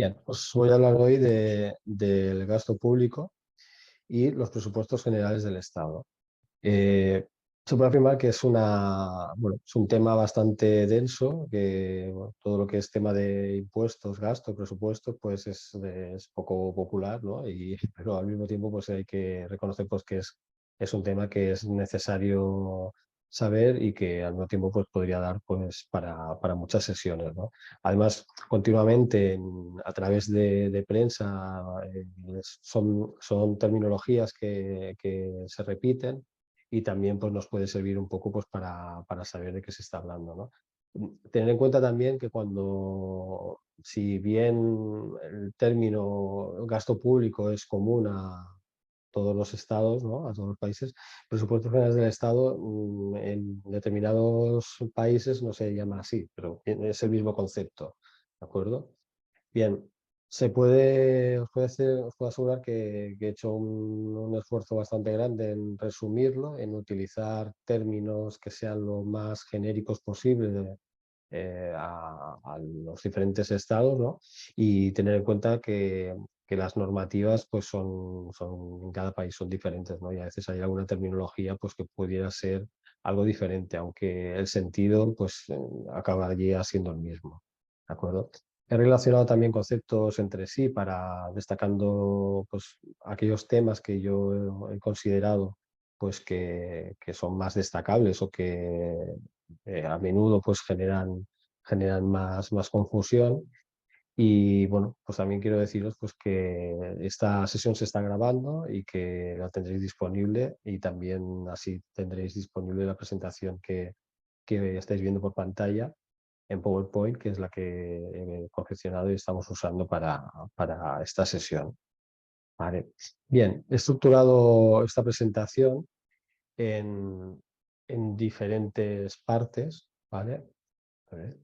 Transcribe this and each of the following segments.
Bien, os voy a hablar hoy del gasto público y los presupuestos generales del Estado. Eh, Se puede afirmar que es un tema bastante denso, que bueno, todo lo que es tema de impuestos, gastos, presupuestos, pues es poco popular, ¿no? Pero al mismo tiempo pues hay que reconocer pues, que es un tema que es necesario saber y que al mismo tiempo pues, podría dar pues, para muchas sesiones, ¿no? Además, continuamente a través de prensa son terminologías que se repiten y también pues, nos puede servir un poco pues, para saber de qué se está hablando, ¿no? Tener en cuenta también que si bien el término gasto público es común a todos los estados, ¿no? A todos los países, presupuestos generales del Estado en determinados países no se llama así, pero es el mismo concepto, ¿de acuerdo? Bien, os puedo asegurar que he hecho un esfuerzo bastante grande en resumirlo, en utilizar términos que sean lo más genéricos posible a los diferentes estados, ¿no? Y tener en cuenta que las normativas pues en cada país son diferentes, ¿no? Y a veces hay alguna terminología pues, que pudiera ser algo diferente, aunque el sentido pues, acabaría siendo el mismo. ¿De acuerdo? He relacionado también conceptos entre sí para destacando pues, aquellos temas que yo he considerado pues, que son más destacables o que a menudo pues, generan más confusión. Y bueno, pues también quiero deciros pues, que esta sesión se está grabando y que la tendréis disponible y también así tendréis disponible la presentación que estáis viendo por pantalla en PowerPoint, que es la que he confeccionado y estamos usando para esta sesión. Vale. Bien, he estructurado esta presentación en, en diferentes partes, ¿vale? A ver,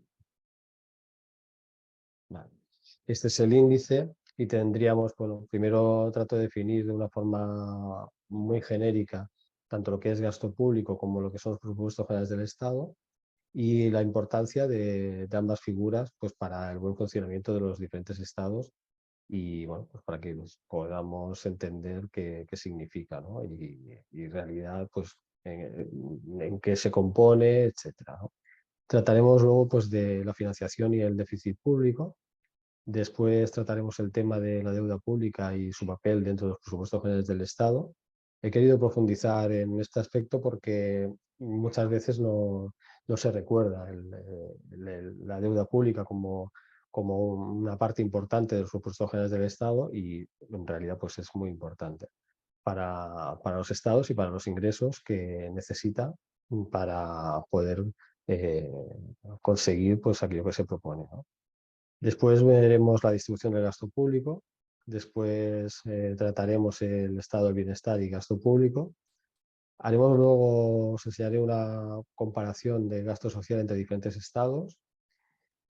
vale. Este es el índice y tendríamos, bueno, primero trato de definir de una forma muy genérica tanto lo que es gasto público como lo que son los presupuestos generales del Estado y la importancia de ambas figuras pues, para el buen funcionamiento de los diferentes estados y bueno, pues para que podamos entender qué significa, ¿no? Y en realidad, pues, en qué se compone, etcétera, ¿no? Trataremos luego pues, de la financiación y el déficit público. Después trataremos el tema de la deuda pública y su papel dentro de los presupuestos generales del Estado. He querido profundizar en este aspecto porque muchas veces no se recuerda la deuda pública como una parte importante de los presupuestos generales del Estado y en realidad pues es muy importante para los estados y para los ingresos que necesita para poder eh, conseguir pues aquello que se propone, ¿no? Después veremos la distribución del gasto público, después trataremos el estado del bienestar y gasto público. Haremos luego, os enseñaré una comparación de gasto social entre diferentes estados.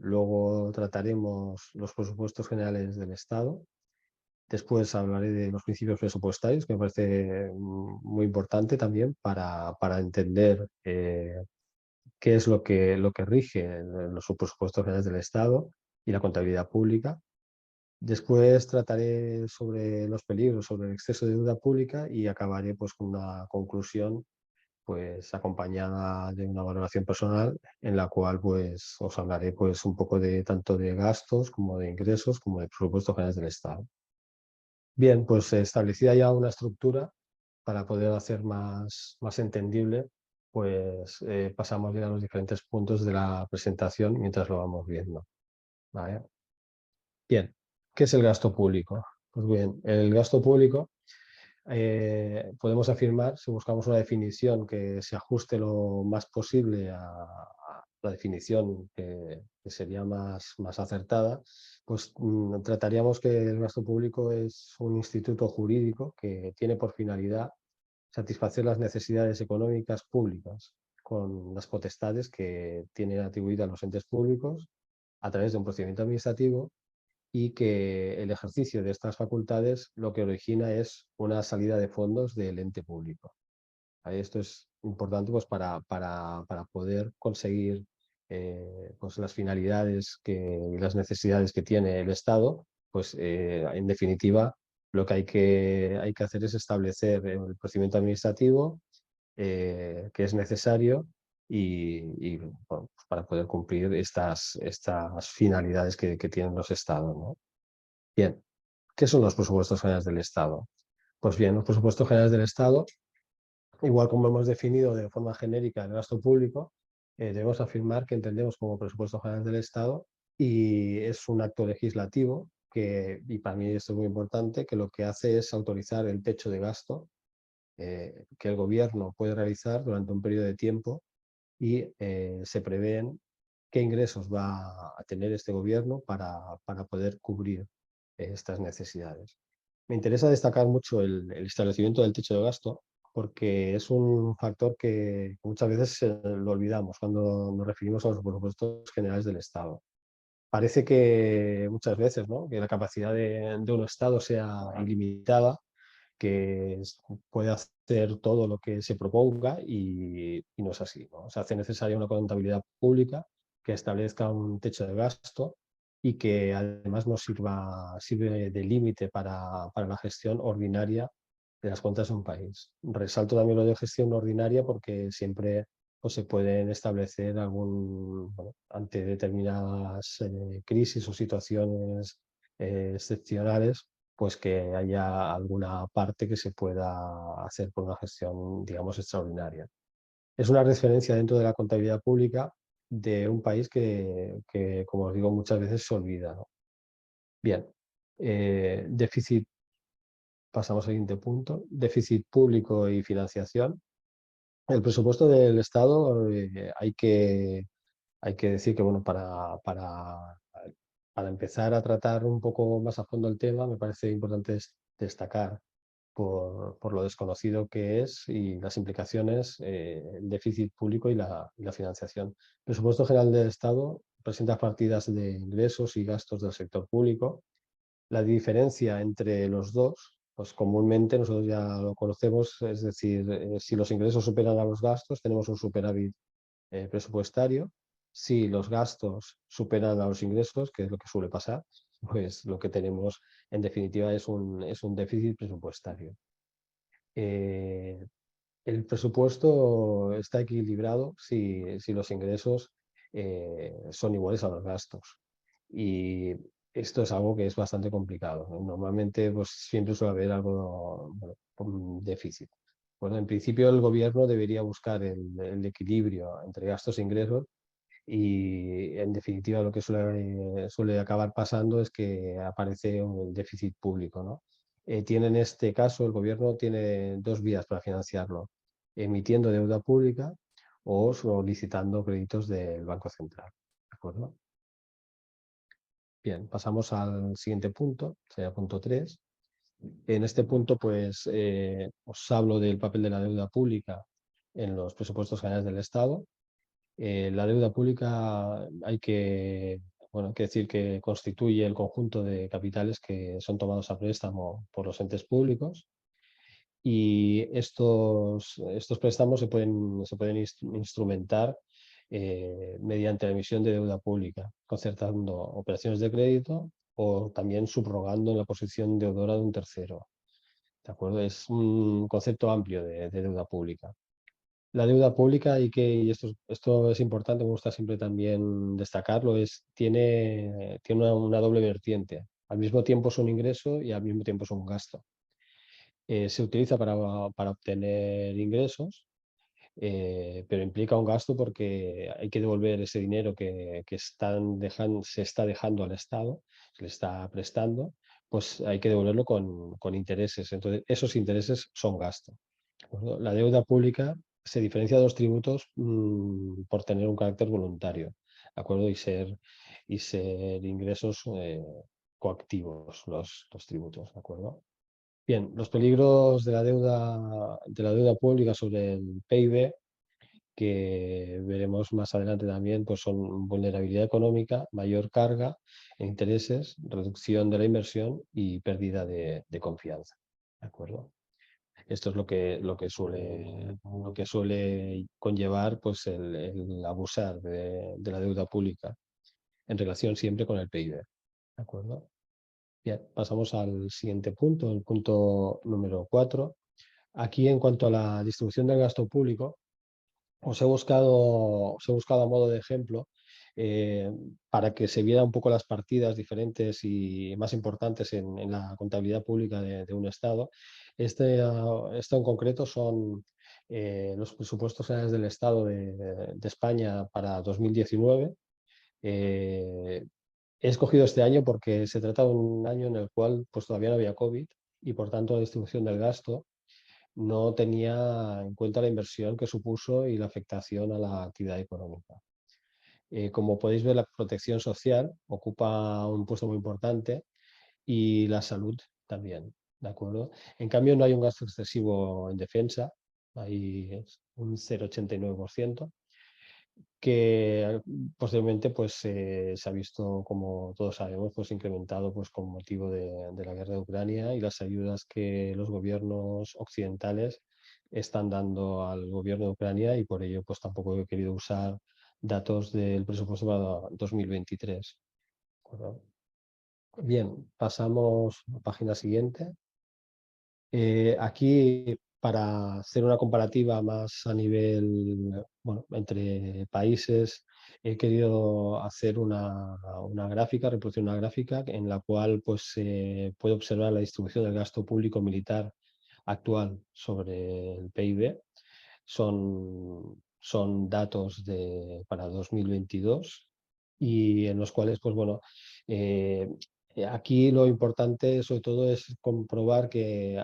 Luego trataremos los presupuestos generales del Estado. Después hablaré de los principios presupuestarios, que me parece muy importante también para entender qué es lo que rige los presupuestos generales del Estado y la contabilidad pública. Después trataré sobre los peligros, sobre el exceso de deuda pública y acabaré pues, con una conclusión pues, acompañada de una valoración personal en la cual pues, os hablaré pues, un poco de tanto de gastos como de ingresos como de presupuestos generales del Estado. Bien, pues establecida ya una estructura para poder hacer más entendible, pues pasamos ya a los diferentes puntos de la presentación mientras lo vamos viendo. ¿Vale? Bien, ¿qué es el gasto público? Pues bien, el gasto público podemos afirmar, si buscamos una definición que se ajuste lo más posible a la definición que sería más acertada, pues trataríamos que el gasto público es un instituto jurídico que tiene por finalidad satisfacer las necesidades económicas públicas con las potestades que tienen atribuidas los entes públicos a través de un procedimiento administrativo y que el ejercicio de estas facultades lo que origina es una salida de fondos del ente público. Esto es importante pues, para poder conseguir pues, las finalidades y las necesidades que tiene el Estado, pues en definitiva lo que hay que hacer es establecer el procedimiento administrativo que es necesario bueno, pues para poder cumplir estas finalidades que tienen los estados, ¿no? Bien, ¿qué son los presupuestos generales del Estado? Pues bien, los presupuestos generales del Estado, igual como hemos definido de forma genérica el gasto público, debemos afirmar que entendemos como presupuestos generales del Estado y es un acto legislativo y para mí esto es muy importante, que lo que hace es autorizar el techo de gasto que el gobierno puede realizar durante un periodo de tiempo y se prevén qué ingresos va a tener este gobierno para poder cubrir estas necesidades. Me interesa destacar mucho el establecimiento del techo de gasto porque es un factor que muchas veces lo olvidamos cuando nos referimos a los presupuestos generales del Estado. Parece que muchas veces, ¿no?, que la capacidad de un Estado sea ilimitada, que puede hacer todo lo que se proponga y no es así, ¿no? Se hace necesaria una contabilidad pública que establezca un techo de gasto y que además nos sirve de límite para la gestión ordinaria de las cuentas de un país. Resalto también lo de gestión ordinaria porque siempre pues, se pueden establecer ante determinadas crisis o situaciones excepcionales, pues que haya alguna parte que se pueda hacer por una gestión, digamos, extraordinaria. Es una referencia dentro de la contabilidad pública de un país que, como os digo, muchas veces se olvida, ¿no? Bien, déficit, pasamos al siguiente punto, déficit público y financiación. El presupuesto del Estado hay que decir que, bueno, para empezar a tratar un poco más a fondo el tema, me parece importante destacar por lo desconocido que es y las implicaciones, el déficit público y la financiación. El presupuesto general del Estado presenta partidas de ingresos y gastos del sector público. La diferencia entre los dos, pues comúnmente nosotros ya lo conocemos, es decir, si los ingresos superan a los gastos, tenemos un superávit presupuestario. Si los gastos superan a los ingresos, que es lo que suele pasar, pues lo que tenemos en definitiva es un déficit presupuestario. Eh, el presupuesto está equilibrado si los ingresos son iguales a los gastos. Y esto es algo que es bastante complicado, ¿no? Normalmente pues, siempre suele haber algo, bueno, un déficit. Bueno, en principio el gobierno debería buscar el equilibrio entre gastos e ingresos y en definitiva lo que suele acabar pasando es que aparece un déficit público, ¿no? Tiene en este caso, el gobierno tiene dos vías para financiarlo: emitiendo deuda pública o solicitando créditos del Banco Central. ¿De acuerdo? Bien, pasamos al siguiente punto, sería punto 3. En este punto, pues, os hablo del papel de la deuda pública en los presupuestos generales del Estado. La deuda pública hay que decir que constituye el conjunto de capitales que son tomados a préstamo por los entes públicos y estos préstamos se pueden instrumentar mediante la emisión de deuda pública, concertando operaciones de crédito o también subrogando en la posición deudora de un tercero. ¿De acuerdo? Es un concepto amplio de deuda pública. La deuda pública, y esto es importante, me gusta siempre también destacarlo, tiene una doble vertiente. Al mismo tiempo es un ingreso y al mismo tiempo es un gasto. Se utiliza para obtener ingresos, pero implica un gasto porque hay que devolver ese dinero que se está dejando al Estado, se le está prestando, pues hay que devolverlo con intereses. Entonces, esos intereses son gasto. ¿De acuerdo? La deuda pública se diferencia de los tributos por tener un carácter voluntario, ¿de acuerdo? Y ser ingresos coactivos los tributos, ¿de acuerdo? Bien, los peligros de la deuda pública sobre el PIB, que veremos más adelante también, pues son vulnerabilidad económica, mayor carga en intereses, reducción de la inversión y pérdida de confianza. ¿De acuerdo? Esto es lo que suele conllevar pues, el abusar de la deuda pública en relación siempre con el PIB. ¿De acuerdo? Bien, pasamos al siguiente punto, el punto número 4. Aquí, en cuanto a la distribución del gasto público, os he buscado a modo de ejemplo eh, para que se viera un poco las partidas diferentes y más importantes en la contabilidad pública de un Estado. Esto en concreto son los presupuestos generales del Estado de España para 2019. Eh, He escogido este año porque se trata de un año en el cual pues, todavía no había COVID y por tanto la distribución del gasto no tenía en cuenta la inversión que supuso y la afectación a la actividad económica. Como podéis ver, la protección social ocupa un puesto muy importante y la salud también, ¿de acuerdo? En cambio, no hay un gasto excesivo en defensa, hay un 0,89%, que posteriormente pues, se ha visto, como todos sabemos, pues, incrementado pues, con motivo de la guerra de Ucrania y las ayudas que los gobiernos occidentales están dando al gobierno de Ucrania, y por ello pues, tampoco he querido usar datos del presupuesto para 2023. ¿De acuerdo? Bien, pasamos a la página siguiente. Aquí, para hacer una comparativa más a nivel, bueno, entre países, he querido hacer una gráfica, reproducir una gráfica en la cual pues, se puede observar la distribución del gasto público militar actual sobre el PIB. Son datos para 2022 y en los cuales, pues bueno, eh, aquí lo importante sobre todo es comprobar que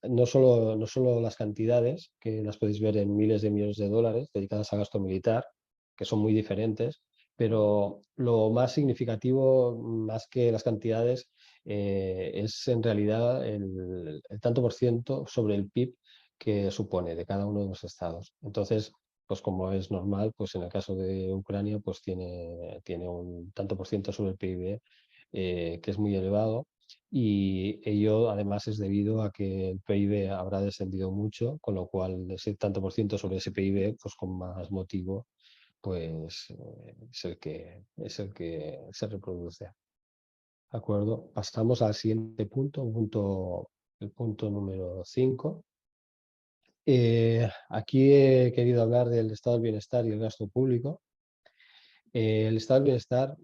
no solo las cantidades, que las podéis ver en miles de millones de dólares dedicadas a gasto militar, que son muy diferentes, pero lo más significativo, más que las cantidades, es en realidad el tanto por ciento sobre el PIB que supone de cada uno de los estados. Entonces, pues como es normal, pues en el caso de Ucrania, pues tiene un tanto por ciento sobre el PIB que es muy elevado, y ello además es debido a que el PIB habrá descendido mucho, con lo cual ese tanto por ciento sobre ese PIB, pues con más motivo, pues es el que se reproduce. ¿De acuerdo? Pasamos al siguiente punto, el punto número 5. Aquí he querido hablar del estado del bienestar y el gasto público. El estado del bienestar,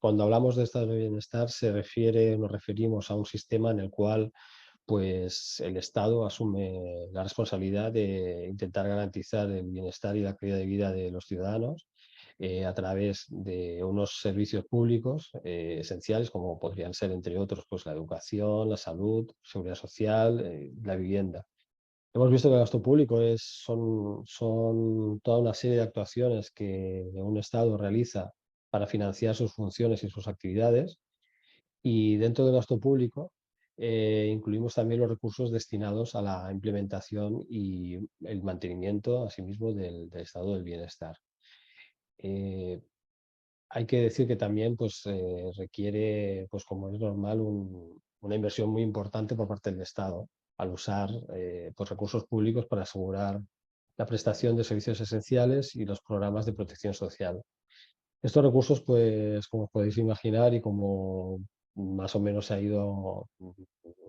cuando hablamos de estado del bienestar, nos referimos a un sistema en el cual pues, el Estado asume la responsabilidad de intentar garantizar el bienestar y la calidad de vida de los ciudadanos a través de unos servicios públicos esenciales, como podrían ser, entre otros, pues, la educación, la salud, seguridad social, la vivienda. Hemos visto que el gasto público son toda una serie de actuaciones que un Estado realiza para financiar sus funciones y sus actividades, y dentro del gasto público incluimos también los recursos destinados a la implementación y el mantenimiento, asimismo, del estado del bienestar. Eh, Hay que decir que también pues, requiere, pues, como es normal, una inversión muy importante por parte del Estado al usar pues, recursos públicos para asegurar la prestación de servicios esenciales y los programas de protección social. Estos recursos, pues, como podéis imaginar y como más o menos se ha ido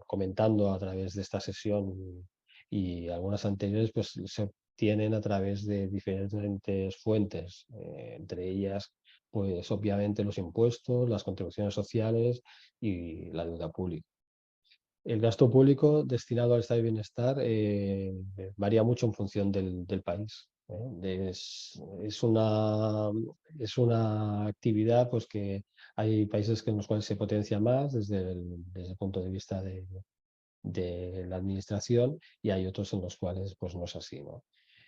comentando a través de esta sesión y algunas anteriores, pues se obtienen a través de diferentes fuentes, entre ellas, pues obviamente los impuestos, las contribuciones sociales y la deuda pública. El gasto público destinado al estado de bienestar varía mucho en función del país. Es una actividad pues, que hay países en los cuales se potencia más desde el punto de vista de la administración, y hay otros en los cuales pues, no es así, ¿no?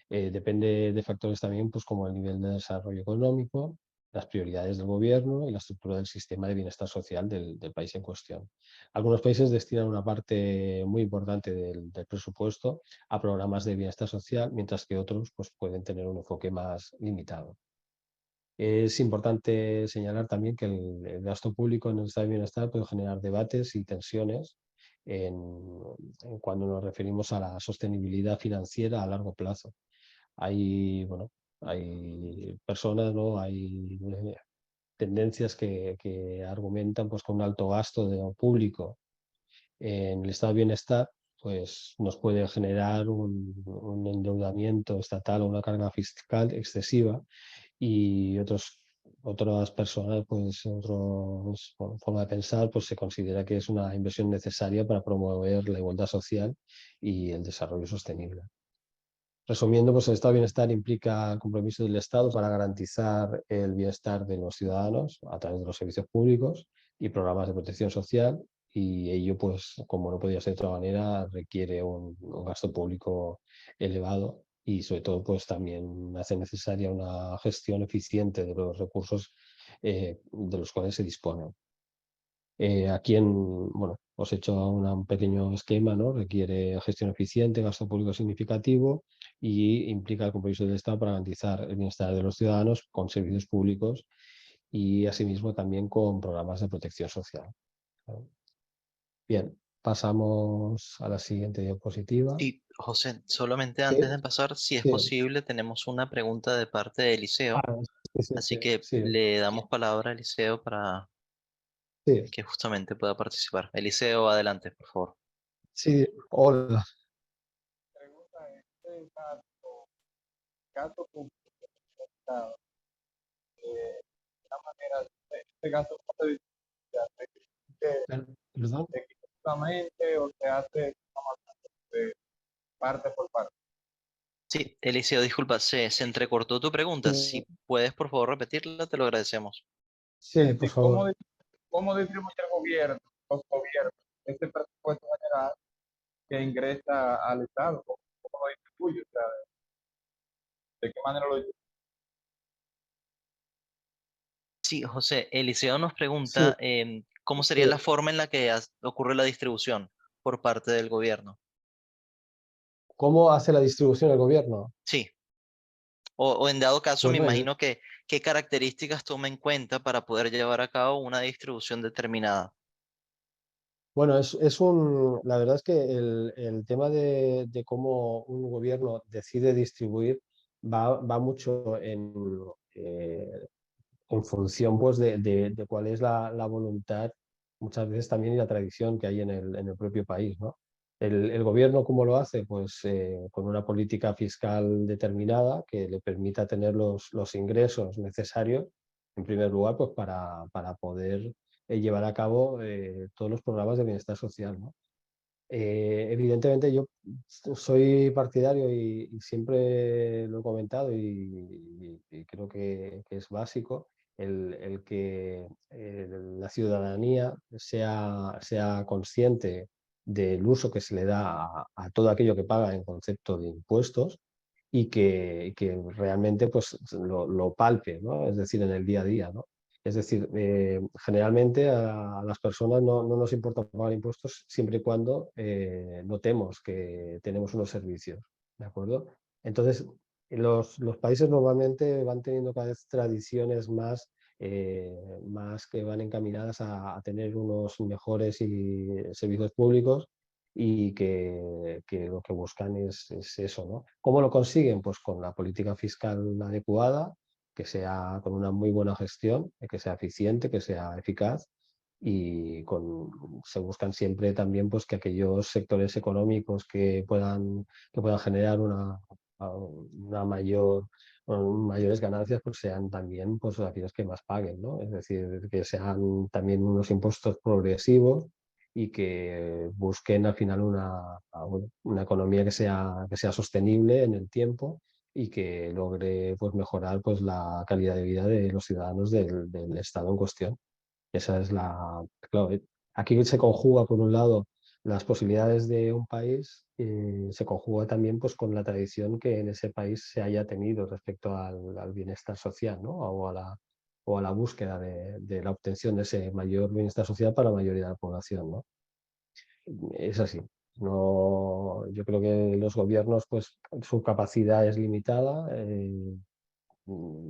Depende de factores también, pues, como el nivel de desarrollo económico, las prioridades del gobierno y la estructura del sistema de bienestar social del país en cuestión. Algunos países destinan una parte muy importante del presupuesto a programas de bienestar social, mientras que otros pues, pueden tener un enfoque más limitado. Es importante señalar también que el gasto público en el estado de bienestar puede generar debates y tensiones cuando nos referimos a la sostenibilidad financiera a largo plazo. Bueno, hay personas, ¿no? tendencias que argumentan pues, con un alto gasto de lo público en el estado de bienestar, pues nos puede generar un endeudamiento estatal o una carga fiscal excesiva y otras personas, pues forma de pensar, pues se considera que es una inversión necesaria para promover la igualdad social y el desarrollo sostenible. Resumiendo, pues el estado de bienestar implica el compromiso del Estado para garantizar el bienestar de los ciudadanos a través de los servicios públicos y programas de protección social, y ello, pues, como no podía ser de otra manera, requiere un gasto público elevado y sobre todo pues también hace necesaria una gestión eficiente de los recursos de los cuales se dispone. Aquí bueno, os he hecho un pequeño esquema, ¿no? Requiere gestión eficiente, gasto público significativo y implica el compromiso del Estado para garantizar el bienestar de los ciudadanos con servicios públicos y asimismo también con programas de protección social. ¿Vale? Bien, pasamos a la siguiente diapositiva. Y José, solamente Sí, antes de pasar, si es sí. posible, tenemos una pregunta de parte de Eliseo, Ah, sí, sí, así sí, que sí, le damos palabra a Eliseo para sí, que justamente pueda participar. Eliseo, adelante, por favor. sí, hola. Pregunta es, este gasto público que se ha Estado, de una manera, este gasto ¿cómo se distribuye Perdón. equitativamente o se hace de parte por parte? Sí, Eliseo, disculpa, se entrecortó tu pregunta. Si puedes, por favor, repetirla, te lo agradecemos. Sí, por Sí, ¿cómo, favor. cómo distribuye el gobierno, los gobiernos, este presupuesto general que ingresa al Estado? ¿Cómo lo distribuye? O sea, ¿de qué manera lo distribuye? Sí, José, Eliseo nos Sí, pregunta cómo sería la sí. forma en la que ocurre la distribución por parte del gobierno. ¿Cómo hace la distribución el gobierno? Sí, o en dado caso, me Bueno, imagino que qué características toma en cuenta para poder llevar a cabo una distribución determinada. bueno, la verdad es que el tema de cómo un gobierno decide distribuir va mucho eh, en función pues, de cuál es la voluntad, muchas veces también y la tradición que hay en el propio país, ¿no? El gobierno, ¿cómo lo hace? Pues con una política fiscal determinada que le permita tener los ingresos necesarios, en primer lugar, pues para poder llevar a cabo todos los programas de bienestar social, ¿no? Evidentemente yo soy partidario y siempre lo he comentado y creo que es básico el que la ciudadanía sea consciente del uso que se le da a todo aquello que paga en concepto de impuestos y que realmente pues, lo palpe, ¿no? Es decir, en el día a día, ¿no? Es decir, generalmente a las personas no nos importa pagar impuestos siempre y cuando notemos que tenemos unos servicios, ¿de acuerdo? Entonces, los países normalmente van teniendo cada vez tradiciones más que van encaminadas a tener unos mejores servicios públicos y que lo que buscan es eso, ¿no? ¿Cómo lo consiguen? Pues con la política fiscal adecuada, que sea con una muy buena gestión, que sea eficiente, que sea eficaz y se buscan siempre también pues, que aquellos sectores económicos que puedan generar mayores ganancias pues sean también pues, aquellos que más paguen, ¿no? Es decir, que sean también unos impuestos progresivos y que busquen al final una economía que sea sostenible en el tiempo y que logre pues, mejorar pues, la calidad de vida de los ciudadanos del estado en cuestión. Esa es claro, aquí se conjuga, por un lado, las posibilidades de un país, se conjuga también pues, con la tradición que en ese país se haya tenido respecto al bienestar social, ¿no? O a la búsqueda de la obtención de ese mayor bienestar social para la mayoría de la población, ¿no? Es así. No, yo creo que los gobiernos, pues, su capacidad es limitada.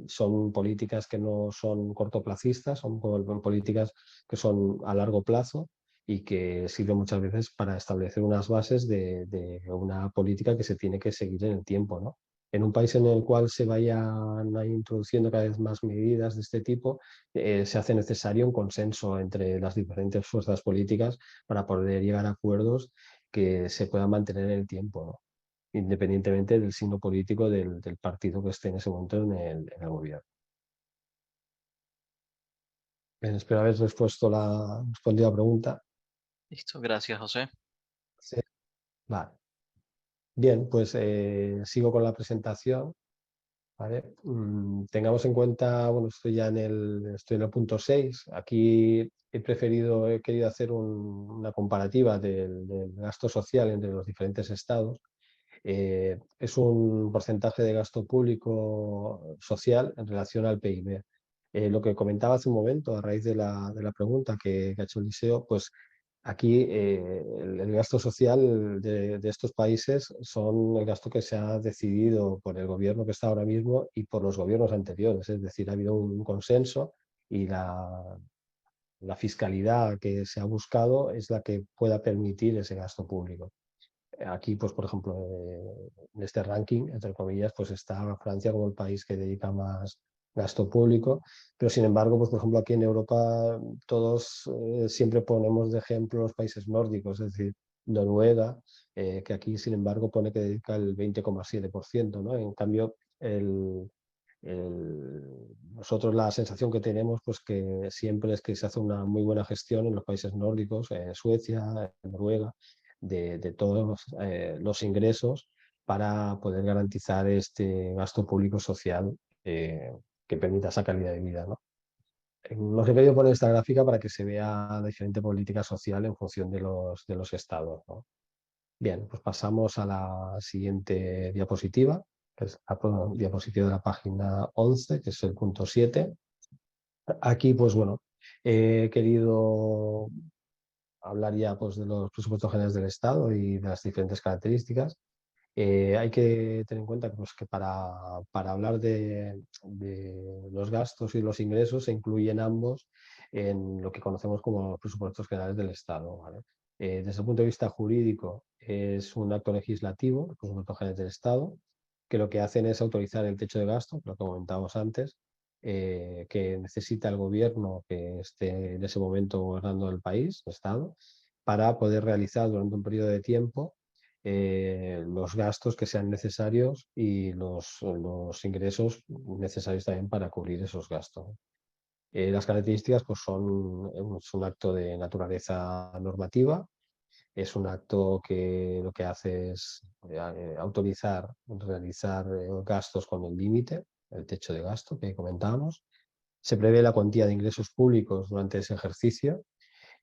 Son políticas que no son cortoplacistas, son políticas que son a largo plazo y que sirven muchas veces para establecer unas bases de una política que se tiene que seguir en el tiempo, ¿no? En un país en el cual se vayan introduciendo cada vez más medidas de este tipo, se hace necesario un consenso entre las diferentes fuerzas políticas para poder llegar a acuerdos que se puedan mantener en el tiempo, ¿no? Independientemente del signo político del partido que esté en ese momento en el gobierno. Bien, espero haber respondido la pregunta. Listo, gracias, José. Sí. Vale. Bien, pues sigo con la presentación. ¿Vale? Tengamos en cuenta, bueno, estoy en el punto 6. Aquí he querido hacer una comparativa del gasto social entre los diferentes estados. Es un porcentaje de gasto público social en relación al PIB. Lo que comentaba hace un momento a raíz de la pregunta que ha hecho Eliseo, pues aquí el gasto social de estos países son el gasto que se ha decidido por el gobierno que está ahora mismo y por los gobiernos anteriores. Es decir, ha habido un consenso y la fiscalidad que se ha buscado es la que pueda permitir ese gasto público. Aquí, pues, por ejemplo, en este ranking, entre comillas, pues está Francia como el país que dedica más gasto público, pero sin embargo, pues, por ejemplo, aquí en Europa todos siempre ponemos de ejemplo los países nórdicos, es decir, Noruega, que aquí, sin embargo, pone que dedica el 20,7%, ¿no? En cambio, nosotros la sensación que tenemos, pues que siempre es que se hace una muy buena gestión en los países nórdicos, Suecia, Noruega, de todos los ingresos para poder garantizar este gasto público social que permita esa calidad de vida, ¿no? Lo que he querido poner esta gráfica para que se vea la diferente política social en función de los estados, ¿no? Bien, pues pasamos a la siguiente diapositiva, que es la diapositiva de la página 11, que es el punto 7. Aquí, pues bueno, he querido hablar ya pues, de los presupuestos generales del Estado y de las diferentes características. Hay que tener en cuenta pues, que para hablar de los gastos y los ingresos se incluyen ambos en lo que conocemos como los presupuestos generales del Estado, ¿vale? Desde el punto de vista jurídico, es un acto legislativo, los presupuestos generales del Estado, que lo que hacen es autorizar el techo de gasto, lo que comentábamos antes, que necesita el gobierno que esté en ese momento gobernando el país, el Estado, para poder realizar durante un periodo de tiempo los gastos que sean necesarios y los ingresos necesarios también para cubrir esos gastos. Las características pues, es un acto de naturaleza normativa, es un acto que lo que hace es autorizar, realizar gastos con el límite, el techo de gasto que comentábamos. Se prevé la cuantía de ingresos públicos durante ese ejercicio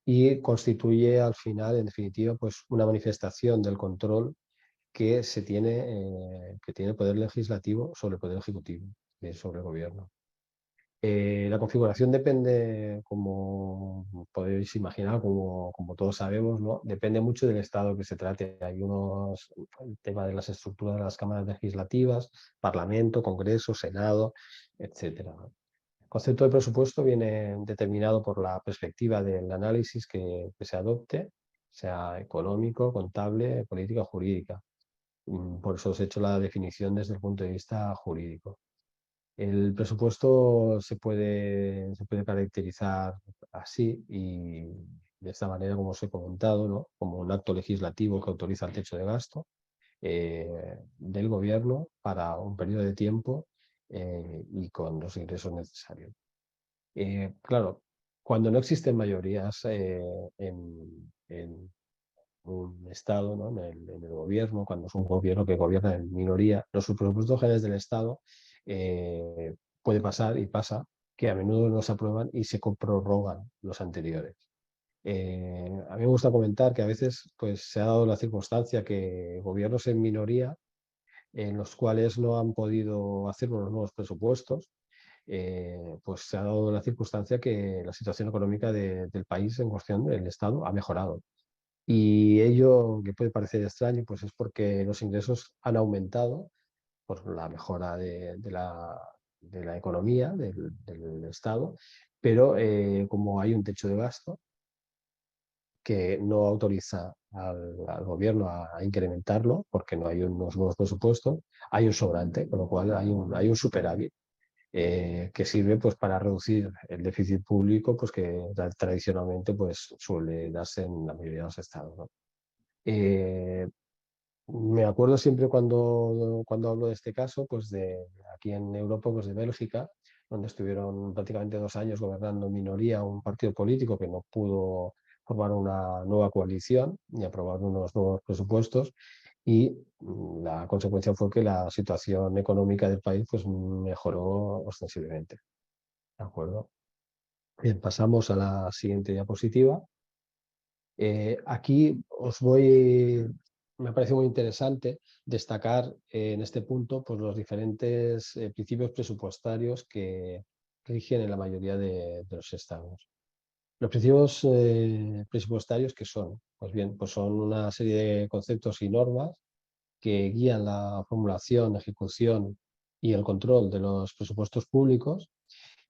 y constituye al final, en definitiva, pues una manifestación del control que tiene el Poder Legislativo sobre el Poder Ejecutivo, sobre el Gobierno. La configuración depende, como podéis imaginar, como todos sabemos, ¿no? Depende mucho del estado que se trate. El tema de las estructuras de las cámaras legislativas, Parlamento, Congreso, Senado, etcétera. El concepto de presupuesto viene determinado por la perspectiva del análisis que se adopte, sea económico, contable, política o jurídica. Por eso os he hecho la definición desde el punto de vista jurídico. El presupuesto se puede caracterizar así y de esta manera, como os he comentado, ¿no? Como un acto legislativo que autoriza el techo de gasto del gobierno para un periodo de tiempo y con los ingresos necesarios. Claro, cuando no existen mayorías en un Estado, ¿no? En el gobierno, cuando es un gobierno que gobierna en minoría, los presupuestos generales del Estado puede pasar y pasa que a menudo no se aprueban y se prorrogan los anteriores. A mí me gusta comentar que a veces pues, se ha dado la circunstancia que gobiernos en minoría, en los cuales no han podido hacer unos nuevos presupuestos, pues se ha dado la circunstancia que la situación económica del país en cuestión, del Estado, ha mejorado. Y ello, que puede parecer extraño, pues es porque los ingresos han aumentado por la mejora de la economía del Estado, pero como hay un techo de gasto, que no autoriza al gobierno a incrementarlo porque no hay unos nuevos presupuestos, hay un sobrante, con lo cual hay un superávit que sirve pues, para reducir el déficit público pues, que tradicionalmente pues, suele darse en la mayoría de los estados, ¿no? Me acuerdo siempre cuando hablo de este caso, pues de aquí en Europa, pues de Bélgica, donde estuvieron prácticamente 2 años gobernando en minoría un partido político que no pudo formar una nueva coalición ni aprobar unos nuevos presupuestos y la consecuencia fue que la situación económica del país pues mejoró ostensiblemente. ¿De acuerdo? Bien, pasamos a la siguiente diapositiva. Aquí me parece muy interesante destacar en este punto pues, los diferentes principios presupuestarios que rigen en la mayoría de los estados. Los principios presupuestarios, ¿qué son? Pues bien, pues son una serie de conceptos y normas que guían la formulación, ejecución y el control de los presupuestos públicos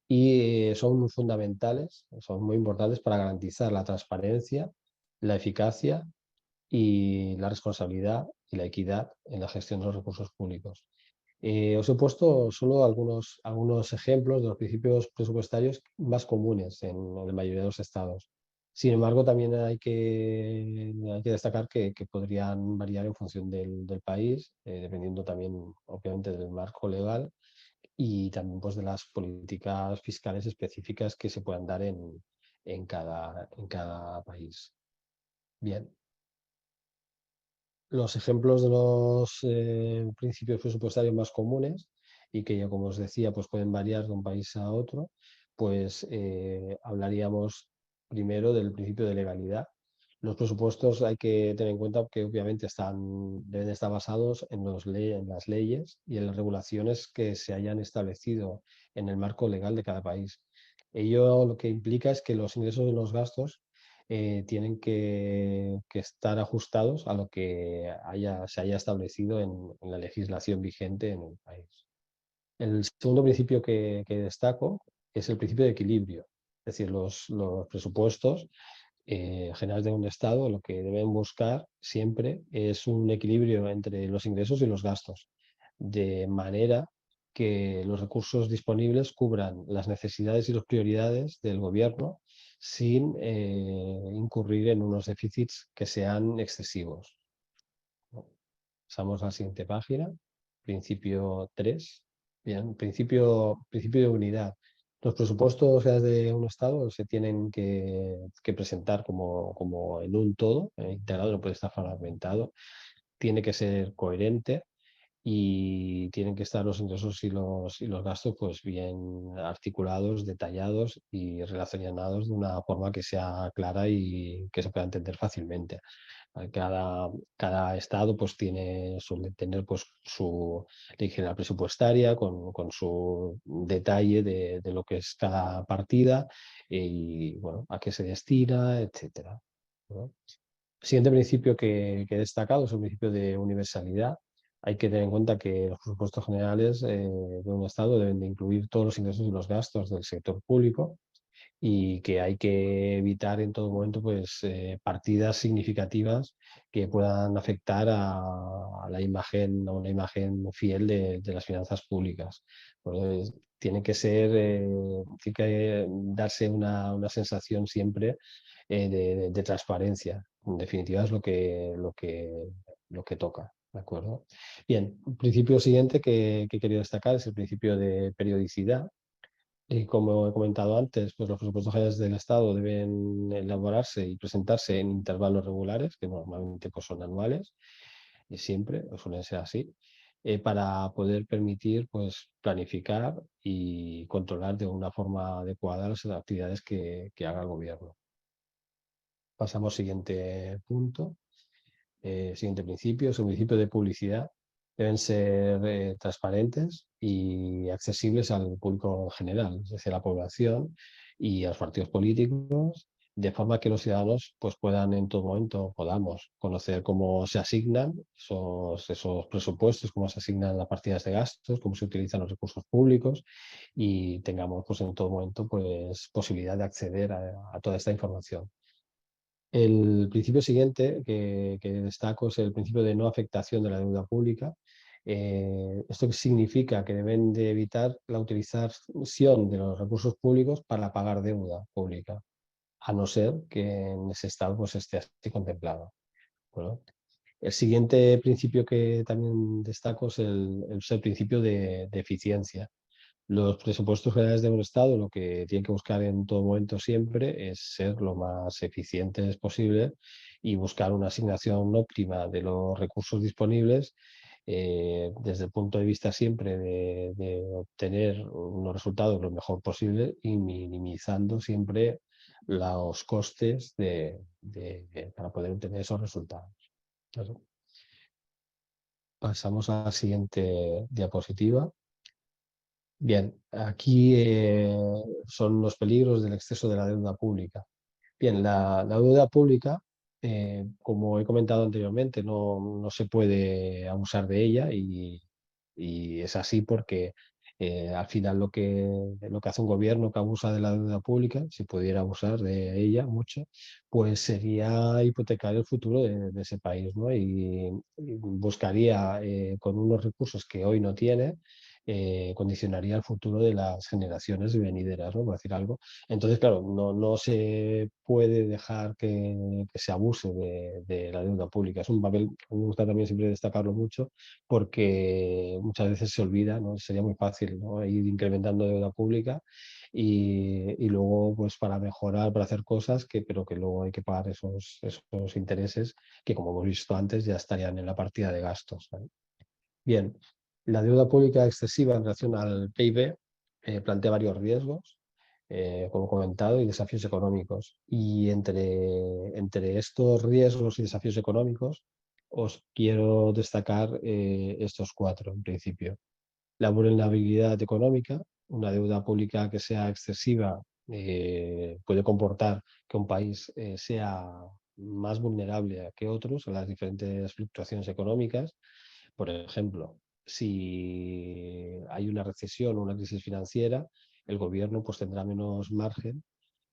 y son fundamentales, son muy importantes para garantizar la transparencia, la eficacia y la responsabilidad y la equidad en la gestión de los recursos públicos. Os he puesto solo algunos ejemplos de los principios presupuestarios más comunes en la mayoría de los estados. Sin embargo, también hay que destacar que podrían variar en función del país, dependiendo también, obviamente, del marco legal y también pues, de las políticas fiscales específicas que se puedan dar en cada país. Bien. Los ejemplos de los principios presupuestarios más comunes y que ya como os decía pues pueden variar de un país a otro, pues hablaríamos primero del principio de legalidad. Los presupuestos hay que tener en cuenta que obviamente deben estar basados en las leyes y en las regulaciones que se hayan establecido en el marco legal de cada país. Ello lo que implica es que los ingresos y los gastos tienen que estar ajustados a lo que se haya establecido en la legislación vigente en el país. El segundo principio que destaco es el principio de equilibrio. Es decir, los presupuestos generales de un Estado lo que deben buscar siempre es un equilibrio entre los ingresos y los gastos, de manera que los recursos disponibles cubran las necesidades y las prioridades del gobierno sin incurrir en unos déficits que sean excesivos. Pasamos a la siguiente página, principio 3. Bien, principio de unidad. Los presupuestos de un Estado se tienen que presentar como en un todo, integrado, no puede estar fragmentado, tiene que ser coherente y tienen que estar los ingresos y los gastos pues bien articulados, detallados y relacionados de una forma que sea clara y que se pueda entender fácilmente. Cada estado pues suele tener pues su ley general presupuestaria con su detalle de lo que es cada partida y bueno, a qué se destina, etcétera, ¿no? El siguiente principio que he destacado es el principio de universalidad. Hay que tener en cuenta que los presupuestos generales de un Estado deben de incluir todos los ingresos y los gastos del sector público y que hay que evitar en todo momento pues, partidas significativas que puedan afectar a una imagen fiel de las finanzas públicas. Pues, tiene que tiene que darse una sensación siempre de transparencia. En definitiva es lo que toca. ¿De acuerdo? Bien, el principio siguiente que he querido destacar es el principio de periodicidad. Y como he comentado antes, pues los presupuestos generales del Estado deben elaborarse y presentarse en intervalos regulares, que normalmente pues, son anuales, y siempre suelen ser así, para poder permitir pues, planificar y controlar de una forma adecuada las actividades que haga el gobierno. Pasamos al siguiente punto. Siguiente principio es un principio de publicidad. Deben ser transparentes y accesibles al público en general, es decir, a la población y a los partidos políticos, de forma que los ciudadanos pues, puedan en todo momento, podamos conocer cómo se asignan esos presupuestos, cómo se asignan las partidas de gastos, cómo se utilizan los recursos públicos y tengamos pues, en todo momento pues, posibilidad de acceder a toda esta información. El principio siguiente que destaco es el principio de no afectación de la deuda pública. ¿Esto qué significa? Que deben de evitar la utilización de los recursos públicos para pagar deuda pública, a no ser que en ese estado pues, esté así contemplado. Bueno, el siguiente principio que también destaco es el principio de eficiencia. Los presupuestos generales de un Estado lo que tienen que buscar en todo momento siempre es ser lo más eficientes posible y buscar una asignación óptima de los recursos disponibles desde el punto de vista siempre de obtener unos resultados lo mejor posible y minimizando siempre los costes para poder obtener esos resultados. Claro. Pasamos a la siguiente diapositiva. Bien, aquí son los peligros del exceso de la deuda pública. Bien, la deuda pública, como he comentado anteriormente, no se puede abusar de ella y es así porque al final lo que hace un gobierno que abusa de la deuda pública, si pudiera abusar de ella mucho, pues sería hipotecar el futuro de ese país, ¿no? Y buscaría con unos recursos que hoy no tiene, condicionaría el futuro de las generaciones venideras, ¿no? Por decir algo. Entonces, claro, no se puede dejar que se abuse de la deuda pública. Es un papel, me gusta también siempre destacarlo mucho, porque muchas veces se olvida, ¿no? Sería muy fácil, ¿no? Ir incrementando deuda pública y luego, pues para mejorar, para hacer cosas, pero que luego hay que pagar esos intereses que, como hemos visto antes, ya estarían en la partida de gastos, ¿vale? Bien, la deuda pública excesiva en relación al PIB plantea varios riesgos, como comentado, y desafíos económicos. Y entre estos riesgos y desafíos económicos, os quiero destacar estos cuatro, en principio. La vulnerabilidad económica, una deuda pública que sea excesiva puede comportar que un país sea más vulnerable que otros a las diferentes fluctuaciones económicas. Por ejemplo, si hay una recesión o una crisis financiera, el gobierno pues, tendrá menos margen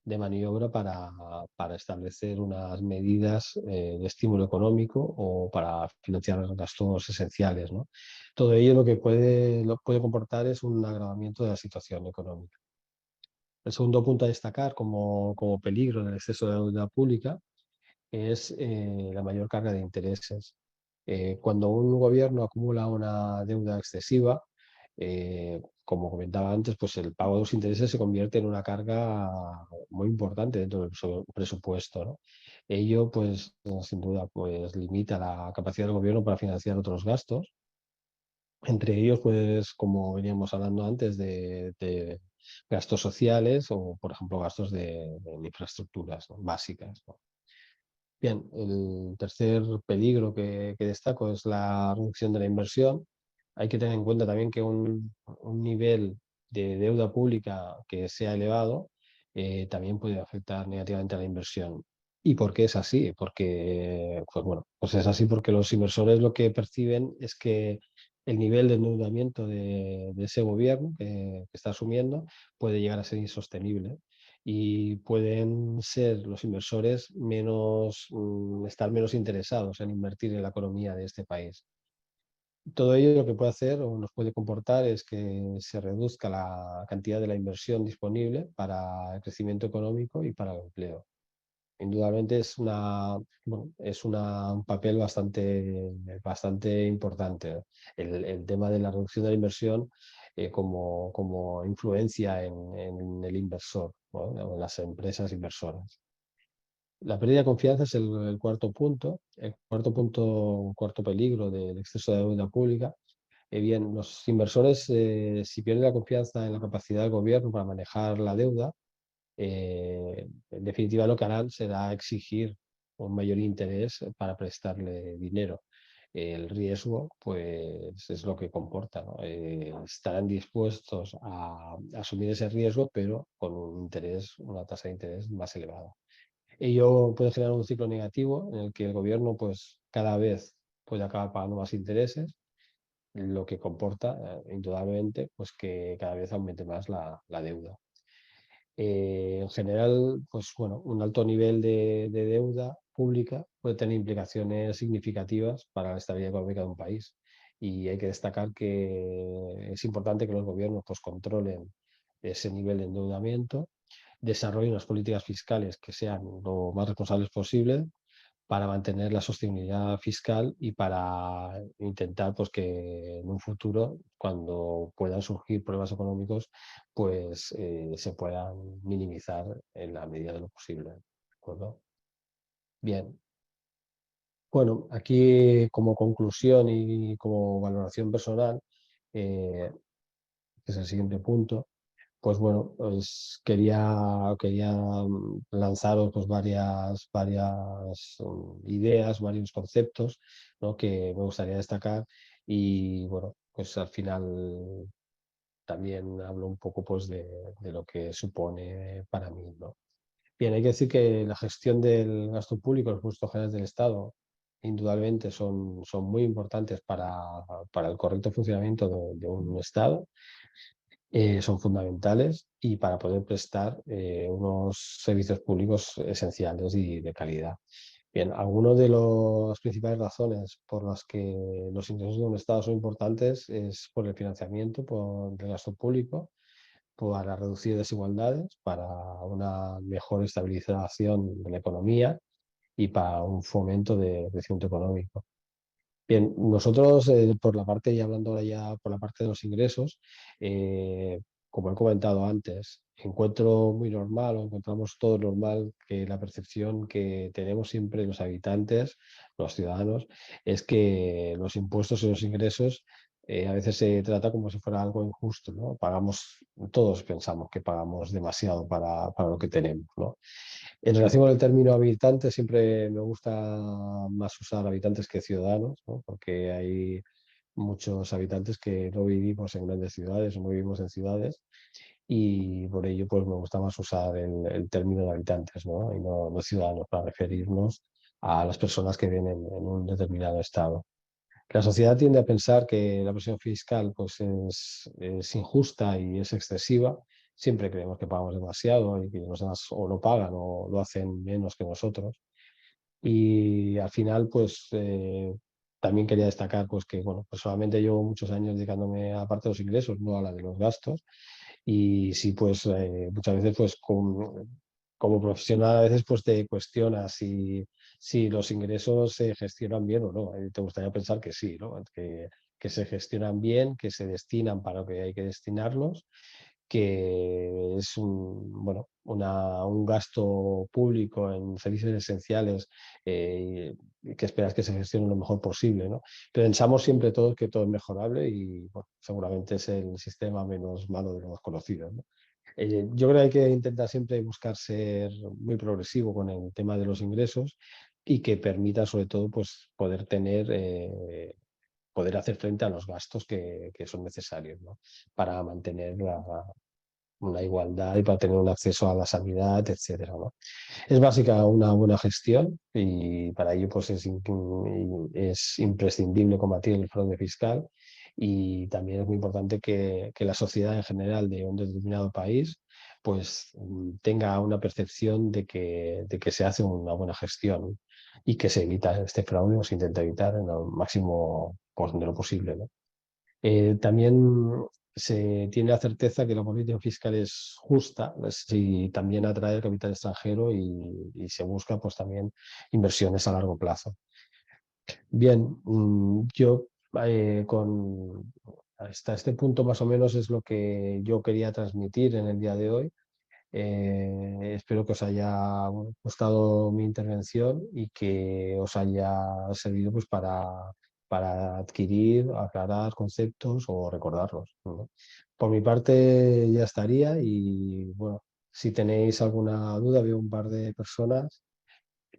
de maniobra para establecer unas medidas de estímulo económico o para financiar gastos esenciales, ¿no? Todo ello lo puede comportar es un agravamiento de la situación económica. El segundo punto a destacar como peligro del exceso de deuda pública es la mayor carga de intereses. Cuando un gobierno acumula una deuda excesiva, como comentaba antes, pues el pago de los intereses se convierte en una carga muy importante dentro del presupuesto, ¿no? Ello, pues, sin duda, pues limita la capacidad del gobierno para financiar otros gastos. Entre ellos, pues, como veníamos hablando antes, de gastos sociales o, por ejemplo, gastos de infraestructuras, ¿no? Básicas, ¿no? Bien, el tercer peligro que destaco es la reducción de la inversión. Hay que tener en cuenta también que un nivel de deuda pública que sea elevado también puede afectar negativamente a la inversión. ¿Y por qué es así? Porque, pues bueno, pues es así porque los inversores lo que perciben es que el nivel de endeudamiento de ese gobierno que está asumiendo puede llegar a ser insostenible y pueden ser los inversores estar menos interesados en invertir en la economía de este país. Todo ello lo que puede hacer o nos puede comportar es que se reduzca la cantidad de la inversión disponible para el crecimiento económico y para el empleo. Indudablemente un papel bastante importante el tema de la reducción de la inversión como influencia en el inversor, ¿no? O en las empresas inversoras. La pérdida de confianza es el cuarto punto. El cuarto peligro del exceso de deuda pública. Bien, los inversores, si pierden la confianza en la capacidad del gobierno para manejar la deuda, en definitiva lo que harán será exigir un mayor interés para prestarle dinero. El riesgo, pues, es lo que comporta, ¿no? Estarán dispuestos a asumir ese riesgo, pero con una tasa de interés más elevada. Ello puede generar un ciclo negativo en el que el gobierno, pues, cada vez puede acabar pagando más intereses, lo que comporta, indudablemente, pues, que cada vez aumente más la deuda. En general, pues bueno, un alto nivel de deuda pública puede tener implicaciones significativas para la estabilidad económica de un país. Y hay que destacar que es importante que los gobiernos pues, controlen ese nivel de endeudamiento, desarrollen unas políticas fiscales que sean lo más responsables posible para mantener la sostenibilidad fiscal y para intentar pues, que en un futuro, cuando puedan surgir problemas económicos, pues se puedan minimizar en la medida de lo posible. ¿De acuerdo? Bien. Bueno, aquí como conclusión y como valoración personal, que es el siguiente punto, pues bueno, pues quería lanzaros pues varias ideas, varios conceptos, ¿no? que me gustaría destacar y bueno, pues al final también hablo un poco pues de lo que supone para mí, ¿no? Bien, hay que decir que la gestión del gasto público, los presupuestos generales del Estado, indudablemente son muy importantes para el correcto funcionamiento de un Estado, son fundamentales y para poder prestar unos servicios públicos esenciales y de calidad. Bien, algunas de las principales razones por las que los ingresos de un Estado son importantes es por el financiamiento del gasto público, para reducir desigualdades, para una mejor estabilización de la economía y para un fomento de crecimiento económico. Bien, nosotros por la parte, y hablando ahora ya por la parte de los ingresos, como he comentado antes, encuentro muy normal o encontramos todo normal que la percepción que tenemos siempre los habitantes, los ciudadanos, es que los impuestos y los ingresos a veces se trata como si fuera algo injusto, ¿no? Todos pensamos que pagamos demasiado para lo que tenemos, ¿no? En relación con el término habitante, siempre me gusta más usar habitantes que ciudadanos, ¿no? Porque hay muchos habitantes que no vivimos en grandes ciudades o no vivimos en ciudades y por ello pues me gusta más usar el término de habitantes, ¿no? Y no ciudadanos para referirnos a las personas que viven en un determinado estado. La sociedad tiende a pensar que la presión fiscal pues, es injusta y es excesiva. Siempre creemos que pagamos demasiado y que los demás o lo pagan o lo hacen menos que nosotros. Y al final, pues también quería destacar pues, que, bueno, personalmente llevo muchos años dedicándome a la parte de los ingresos, no a la de los gastos. Y sí, pues muchas veces, pues como profesional, a veces pues te cuestionas si los ingresos se gestionan bien o no. Te gustaría pensar que sí, ¿no? Que se gestionan bien, que se destinan para lo que hay que destinarlos, que es un gasto público en servicios esenciales y que esperas que se gestione lo mejor posible, ¿no? Pensamos siempre todos que todo es mejorable y bueno, seguramente es el sistema menos malo de los conocidos, ¿no? Yo creo que hay que intentar siempre buscar ser muy progresivo con el tema de los ingresos y que permita sobre todo pues, poder hacer frente a los gastos que son necesarios, ¿no? Para mantener una igualdad y para tener un acceso a la sanidad, etcétera, ¿no? Es básica una buena gestión y para ello pues, es imprescindible combatir el fraude fiscal y también es muy importante que la sociedad en general de un determinado país pues tenga una percepción de que se hace una buena gestión y que se evita este fraude o se intenta evitar en el máximo pues, de lo posible, ¿no? También se tiene la certeza que la política fiscal es justa si también atrae el capital extranjero y se busca pues también inversiones a largo plazo. Bien, yo hasta este punto más o menos es lo que yo quería transmitir en el día de hoy. Espero que os haya gustado mi intervención y que os haya servido pues, para adquirir, aclarar conceptos o recordarlos, ¿no? Por mi parte ya estaría y bueno, si tenéis alguna duda, veo un par de personas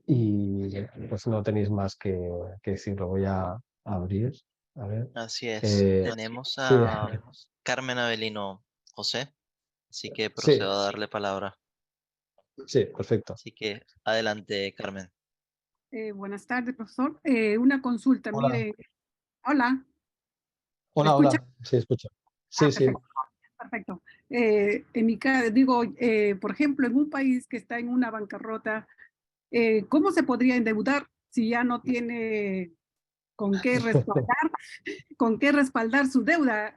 y pues no tenéis más que decir, lo voy a abrir. A ver. Así es. Eh, Tenemos sí, a Carmen Avelino José, así que sí, procedo a darle palabra. sí, perfecto. Así que adelante, Carmen. Buenas tardes, profesor. Una consulta, Hola. mire. Hola, ¿me Hola, escucha? hola. Sí, escucho. Sí, sí. Perfecto. Perfecto. En mi caso, digo, por ejemplo, en un país que está en una bancarrota, ¿cómo se podría endeudar si ya no tiene con qué respaldar, con qué respaldar su deuda?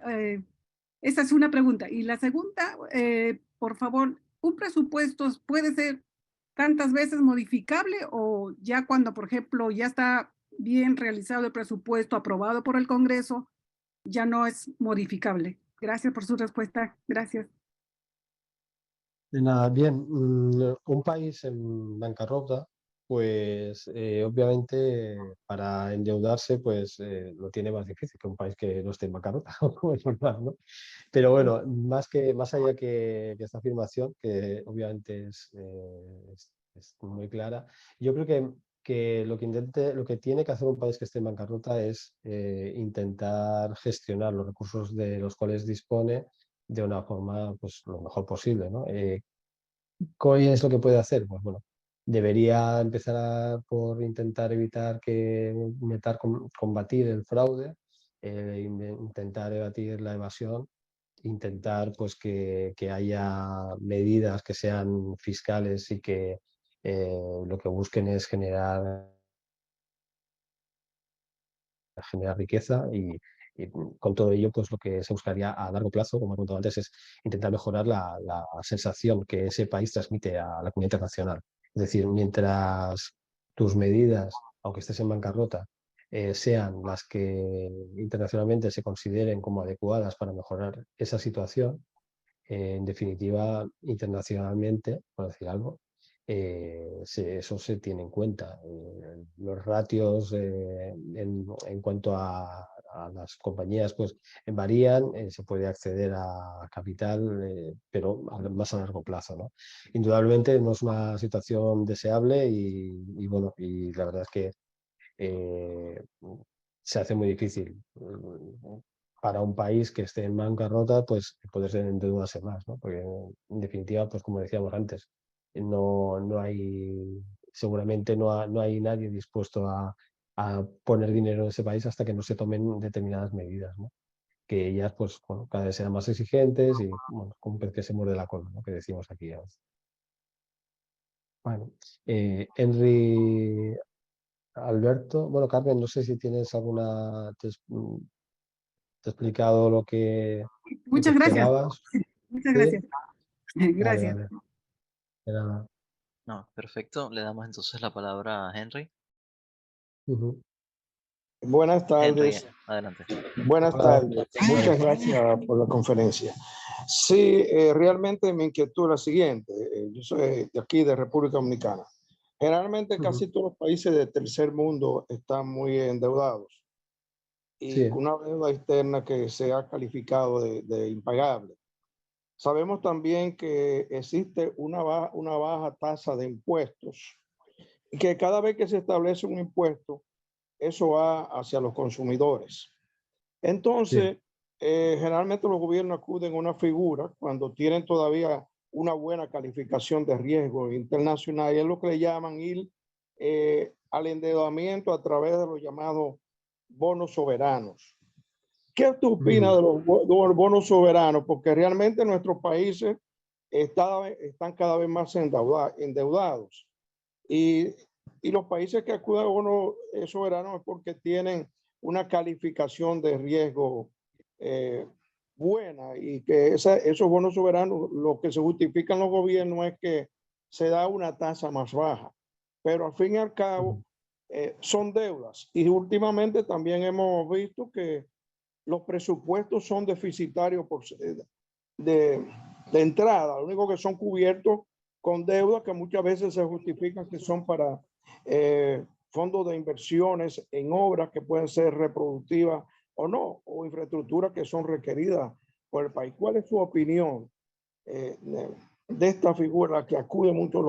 Esa es una pregunta. Y la segunda, por favor, ¿un presupuesto puede ser tantas veces modificable o ya cuando, por ejemplo, ya está bien realizado el presupuesto aprobado por el Congreso, ya no es modificable? Gracias por su respuesta. Gracias. De nada, bien, un país en bancarrota, pues obviamente para endeudarse pues lo tiene más difícil que un país que no esté en bancarrota, como es normal, ¿no? Pero bueno, más allá que esta afirmación, que obviamente es muy clara, yo creo que lo que tiene que hacer un país que esté en bancarrota es intentar gestionar los recursos de los cuales dispone de una forma pues, lo mejor posible, ¿no? ¿Qué es lo que puede hacer? Pues bueno, debería empezar por intentar evitar combatir el fraude, intentar evadir la evasión, intentar pues que haya medidas que sean fiscales y que lo que busquen es generar riqueza y con todo ello, pues lo que se buscaría a largo plazo, como he contado antes, es intentar mejorar la sensación que ese país transmite a la comunidad internacional. Es decir, mientras tus medidas, aunque estés en bancarrota, sean las que internacionalmente se consideren como adecuadas para mejorar esa situación, en definitiva, internacionalmente, por decir algo, eso se tiene en cuenta. Los ratios en cuanto a las compañías pues varían, se puede acceder a capital, pero más a largo plazo, ¿no? Indudablemente no es una situación deseable bueno, y la verdad es que eh, se hace muy difícil para un país que esté en bancarrota, pues poderse endeudarse más, ¿no? Porque en definitiva, pues como decíamos antes, no hay, seguramente no hay nadie dispuesto a poner dinero en ese país hasta que no se tomen determinadas medidas, ¿no? Que ellas, pues, bueno, cada vez sean más exigentes y, bueno, como un pez que se muerde la cola, ¿no? Que decimos aquí. Bueno, Henry, Alberto, bueno, Carmen, no sé si tienes te he explicado lo que Muchas gracias. esperabas. Muchas Sí, gracias. vale, Gracias. vale. De nada. No, perfecto. Le damos entonces la palabra a Henry. Ujú. Buenas Henry, tardes. adelante. Buenas Hola, tardes. Muchas gracias por la conferencia. Sí, realmente mi inquietud es la siguiente. Yo soy de aquí, de República Dominicana. Generalmente ujú. casi todos los países del tercer mundo están muy endeudados y Sí, con una deuda externa que se ha calificado de impagable. Sabemos también que existe una baja tasa de impuestos y que cada vez que se establece un impuesto, eso va hacia los consumidores. sí. Entonces, generalmente los gobiernos acuden a una figura cuando tienen todavía una buena calificación de riesgo internacional y es lo que le llaman ir al endeudamiento a través de los llamados bonos soberanos. ¿Qué usted opina Ujú, de los bonos soberanos? Porque realmente nuestros países están cada vez más endeudados y, y los países que acuden a bonos soberanos es porque tienen una calificación de riesgo eh, buena y que esos bonos soberanos, lo que se justifican los gobiernos es que se da una tasa más baja. Pero al fin y al cabo ujú, son deudas. Y últimamente también hemos visto que los presupuestos son deficitarios de, de entrada, lo único que son cubiertos con deuda que muchas veces se justifican que son para fondos de inversiones en obras que pueden ser reproductivas o no, o infraestructuras que son requeridas por el país. ¿Cuál es su opinión de esta figura que acude mucho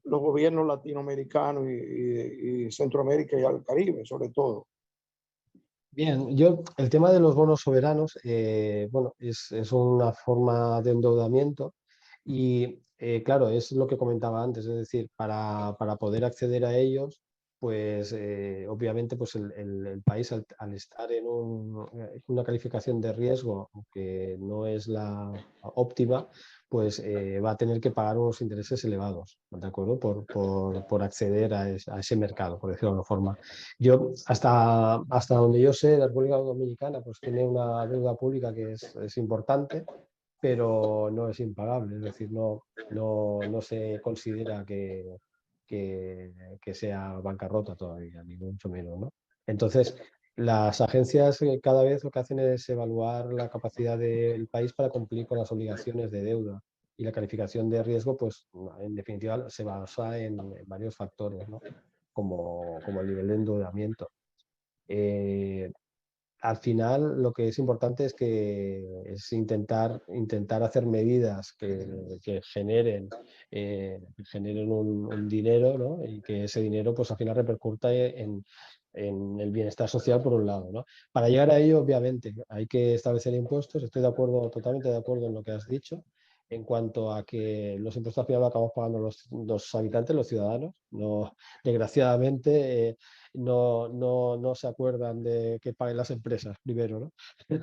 los gobiernos latinoamericanos y Centroamérica y al Caribe, sobre todo? Bien, el tema de los bonos soberanos, bueno, es una forma de endeudamiento y, claro, es lo que comentaba antes, es decir, para poder acceder a ellos, pues obviamente pues el país al estar en una calificación de riesgo que no es la óptima, pues va a tener que pagar unos intereses elevados, ¿de acuerdo? Por acceder a ese mercado, por decirlo de alguna forma. Yo, hasta donde yo sé, la República Dominicana pues tiene una deuda pública que es importante, pero no es impagable, es decir, no se considera que sea bancarrota todavía, ni mucho menos, ¿no? Entonces, las agencias cada vez lo que hacen es evaluar la capacidad del país para cumplir con las obligaciones de deuda. Y la calificación de riesgo, pues, en definitiva, se basa en varios factores, ¿no? Como el nivel de endeudamiento. Al final lo que es importante es que es intentar hacer medidas que generen un dinero, ¿no? Y que ese dinero pues al final repercuta en el bienestar social por un lado, ¿no? Para llegar a ello, obviamente, hay que establecer impuestos. Estoy de acuerdo, totalmente de acuerdo en lo que has dicho, en cuanto a que los impuestos al final lo acabamos pagando los habitantes, los ciudadanos. No, desgraciadamente, no se acuerdan de que paguen las empresas primero, ¿no?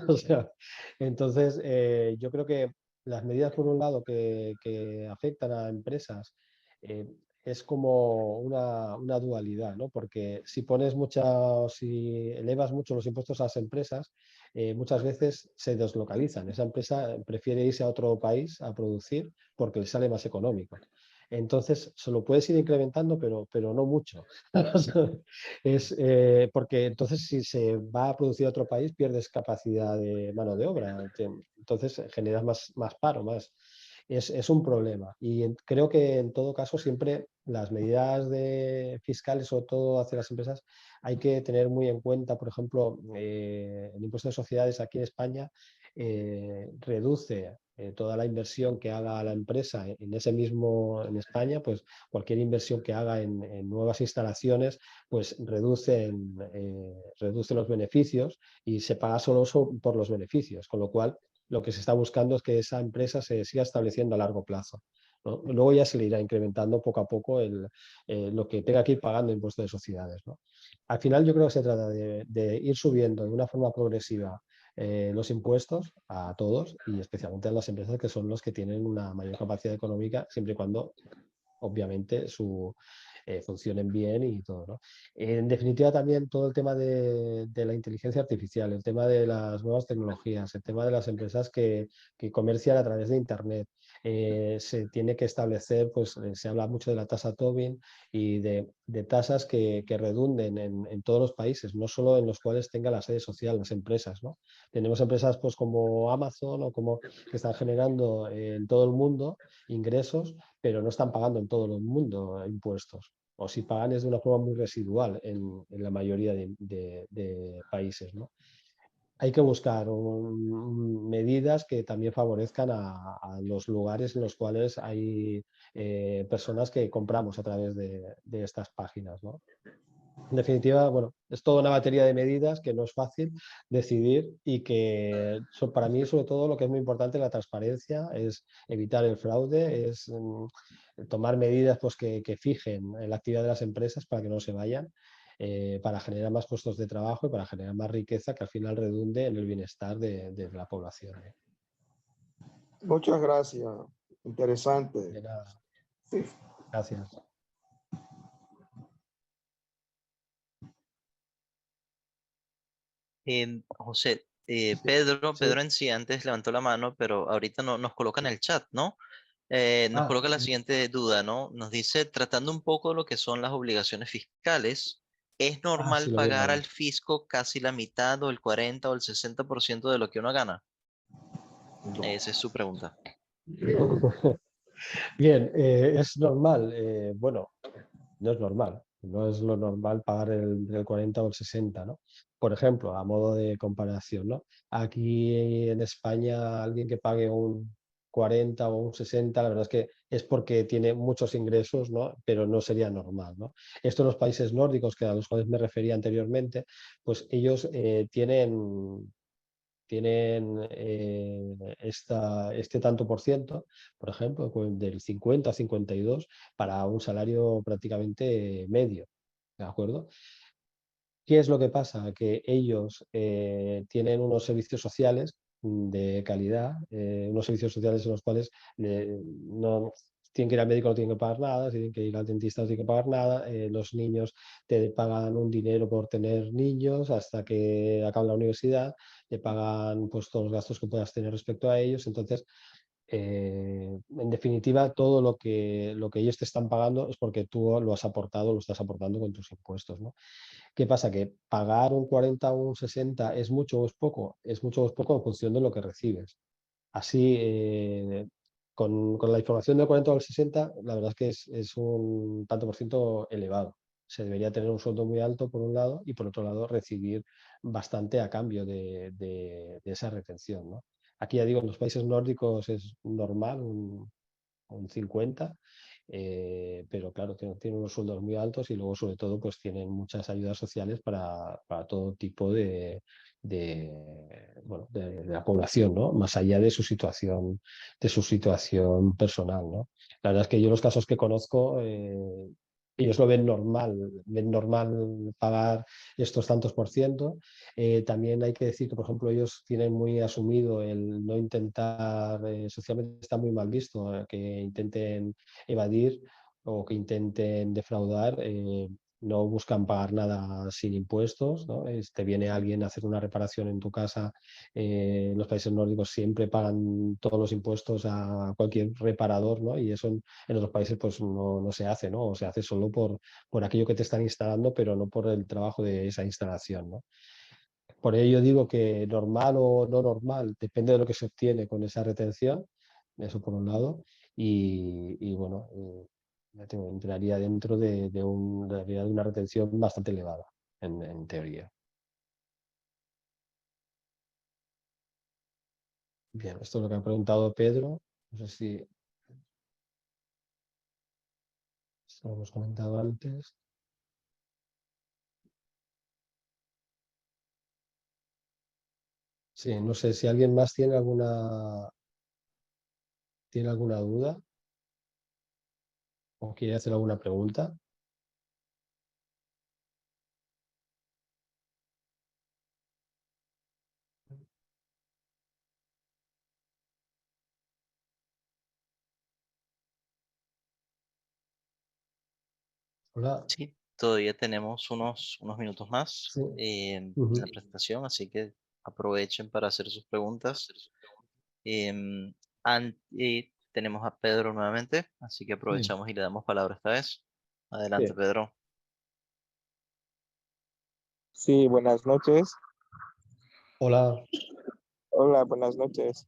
O sea, entonces, yo creo que las medidas, por un lado, que afectan a empresas, eh, es como una dualidad, ¿no? Porque si elevas mucho los impuestos a las empresas, muchas veces se deslocalizan. Esa empresa prefiere irse a otro país a producir porque le sale más económico. Entonces, se lo puedes ir incrementando, pero no mucho. Porque entonces si se va a producir a otro país pierdes capacidad de mano de obra, entonces generas más paro, es un problema. Y creo que en todo caso siempre las medidas fiscales, sobre todo hacia las empresas, hay que tener muy en cuenta, por ejemplo, el impuesto de sociedades aquí en España reduce toda la inversión que haga la empresa en España, pues cualquier inversión que haga en nuevas instalaciones, pues reduce los beneficios y se paga solo por los beneficios, con lo cual lo que se está buscando es que esa empresa se siga estableciendo a largo plazo, ¿no? Luego ya se le irá incrementando poco a poco lo que tenga que ir pagando impuestos de sociedades, ¿no? Al final yo creo que se trata de ir subiendo de una forma progresiva los impuestos a todos y especialmente a las empresas que son los que tienen una mayor capacidad económica, siempre y cuando obviamente funcionen bien y todo, ¿no? En definitiva, también todo el tema de la inteligencia artificial, el tema de las nuevas tecnologías, el tema de las empresas que comercian a través de Internet. Se tiene que establecer, pues se habla mucho de la tasa Tobin y de tasas que redunden en todos los países, no solo en los cuales tenga la sede social, las empresas, ¿no? Tenemos empresas pues como Amazon o como que están generando en todo el mundo ingresos, pero no están pagando en todo el mundo impuestos. O si pagan es de una forma muy residual en la mayoría de países, ¿no? Hay que buscar medidas que también favorezcan a los lugares en los cuales hay personas que compramos a través de estas páginas, ¿no? En definitiva, bueno, es toda una batería de medidas que no es fácil decidir y que para mí, sobre todo, lo que es muy importante es la transparencia, es evitar el fraude, es tomar medidas pues, que fijen la actividad de las empresas para que no se vayan, para generar más puestos de trabajo y para generar más riqueza que al final redunde en el bienestar de la población. Muchas gracias. Interesante. De nada. Sí. Gracias. José, Sí. Pedro en sí antes levantó la mano, pero ahorita no, nos coloca en el chat, ¿no? Nos coloca la siguiente duda, ¿no? Nos dice, tratando un poco lo que son las obligaciones fiscales, ¿es normal Sí, lo pagar mismo. al fisco casi la mitad o el 40 o el 60% de lo que uno gana? No. Esa es su pregunta. Bien, es normal. Bueno, no es normal. No es lo normal pagar el 40 o el 60, ¿no? Por ejemplo, a modo de comparación, ¿no? Aquí en España, alguien que pague un 40 o un 60, la verdad es que es porque tiene muchos ingresos, ¿no? Pero no sería normal, ¿no? Esto en los países nórdicos, a los cuales me refería anteriormente, pues ellos tienen este tanto por ciento, por ejemplo, del 50 a 52 para un salario prácticamente medio. ¿de acuerdo? ¿Qué es lo que pasa? Que ellos tienen unos servicios sociales de calidad, unos servicios sociales en los cuales no tienen que ir al médico, no tienen que pagar nada, si tienen que ir al dentista, no tienen que pagar nada, los niños te pagan un dinero por tener niños hasta que acaban la universidad, te pagan pues, todos los gastos que puedas tener respecto a ellos, entonces en definitiva, todo lo que ellos te están pagando es porque tú lo has aportado, lo estás aportando con tus impuestos, ¿no? ¿Qué pasa? Que pagar un 40 o un 60 es mucho o es poco. Es mucho o es poco en función de lo que recibes. Así, con la información del 40 o del 60, la verdad es que es un tanto por ciento elevado. Se debería tener un sueldo muy alto por un lado y por otro lado recibir bastante a cambio de esa retención, ¿no? Aquí ya digo, en los países nórdicos es normal un 50, pero claro, tienen unos sueldos muy altos y luego sobre todo pues tienen muchas ayudas sociales para todo tipo bueno, de la población, ¿no? Más allá de su situación personal, ¿no? La verdad es que yo los casos que conozco, ellos lo ven normal pagar estos tantos por ciento. También hay que decir que, por ejemplo, ellos tienen muy asumido el no intentar, socialmente está muy mal visto, que intenten evadir o que intenten defraudar, no buscan pagar nada sin impuestos, ¿no? Te viene alguien a hacer una reparación en tu casa, en los países nórdicos siempre pagan todos los impuestos a cualquier reparador, ¿no? Y eso en otros países pues no se hace, ¿no? O se hace solo por aquello que te están instalando, pero no por el trabajo de esa instalación, ¿no? Por ello yo digo que normal o no normal, depende de lo que se obtiene con esa retención, eso por un lado, y bueno, ya entraría dentro de una retención bastante elevada, en teoría. Bien, esto es lo que ha preguntado Pedro, no sé si esto lo hemos comentado antes. Sí, no sé si alguien más tiene alguna duda o quiere hacer alguna pregunta. Hola. Sí, todavía tenemos unos minutos más Sí. en Ujú. la presentación, así que aprovechen para hacer sus preguntas. Tenemos a Pedro nuevamente, así que aprovechamos y le damos palabra esta vez. Adelante, Sí. Pedro. Sí, buenas noches. Hola, Hola, buenas noches.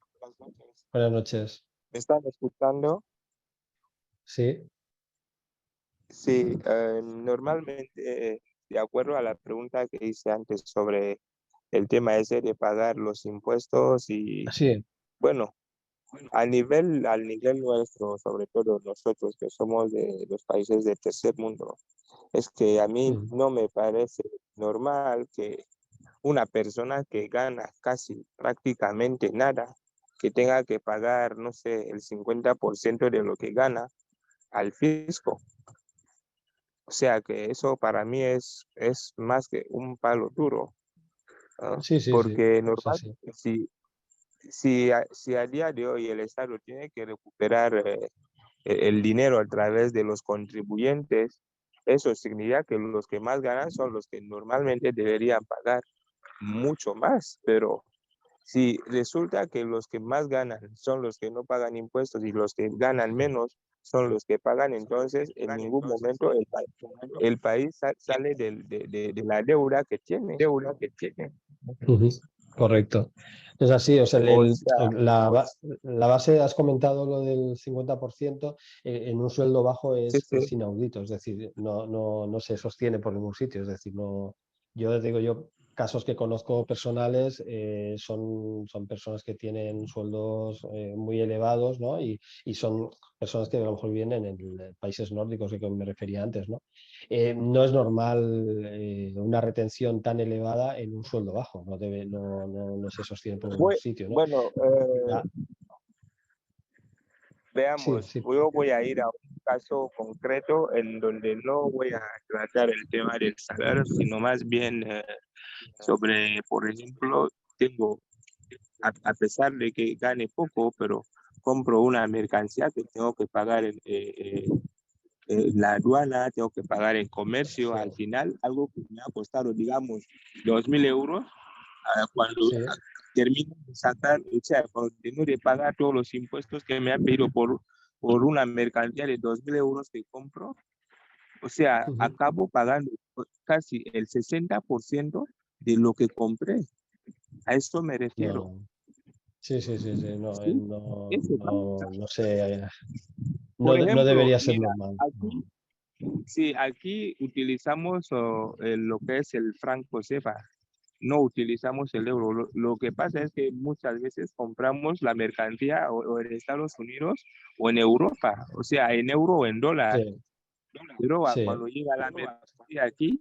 buenas noches. ¿Me están escuchando? Sí, Sí, normalmente, de acuerdo a la pregunta que hice antes sobre el tema ese de pagar los impuestos y, sí, bueno, al nivel nuestro, sobre todo nosotros que somos de los países del tercer mundo, es que a mí mm, no me parece normal que una persona que gana casi prácticamente nada, que tenga que pagar, no sé, el 50% de lo que gana al fisco. O sea que eso para mí es más que un palo duro, ¿no? sí, sí, sí, Porque es normal, así. si a día de hoy el Estado tiene que recuperar el dinero a través de los contribuyentes, eso significa que los que más ganan son los que normalmente deberían pagar mucho más, pero si resulta que los que más ganan son los que no pagan impuestos y los que ganan menos son los que pagan, entonces en ningún momento el país sale de la deuda que tiene. Ujú, correcto. Es así, o sea, O sea, la base, has comentado lo del 50%, en un sueldo bajo sí, es sí. inaudito, es decir, no se sostiene por ningún sitio, es decir, no, yo digo yo, casos que conozco personales, son personas que tienen sueldos muy elevados, ¿no? Y son personas que a lo mejor viven en países nórdicos, que me refería antes, ¿no? No es normal una retención tan elevada en un sueldo bajo, no se sostiene por ningún sitio, ¿no? Bueno, Ya, sí, veamos, sí, yo voy a ir a un caso concreto en donde no voy a tratar el tema del salario, sino más bien sobre, por ejemplo, tengo, a pesar de que gane poco, pero compro una mercancía que tengo que pagar la aduana, tengo que pagar el comercio, Sí. al final algo que me ha costado, digamos, 2.000 euros, cuando Sí. termino de sacar, o sea, cuando termino de pagar todos los impuestos que me han pedido por una mercancía de 2.000 euros que compro, o sea, Ujú. acabo pagando casi el 60% de lo que compré. A esto me refiero. No. Sí, sí, sí, sí. No, ¿Sí? no, Eso no, pasa. no sé. Por No, no ejemplo, debería ser mira, normal. aquí, sí, aquí utilizamos lo que es el franco CFA, no utilizamos el euro. Lo que pasa es que muchas veces compramos la mercancía o en Estados Unidos o en Europa, o sea, en euro o en dólar. Sí, Pero sí, cuando llega la mercancía aquí,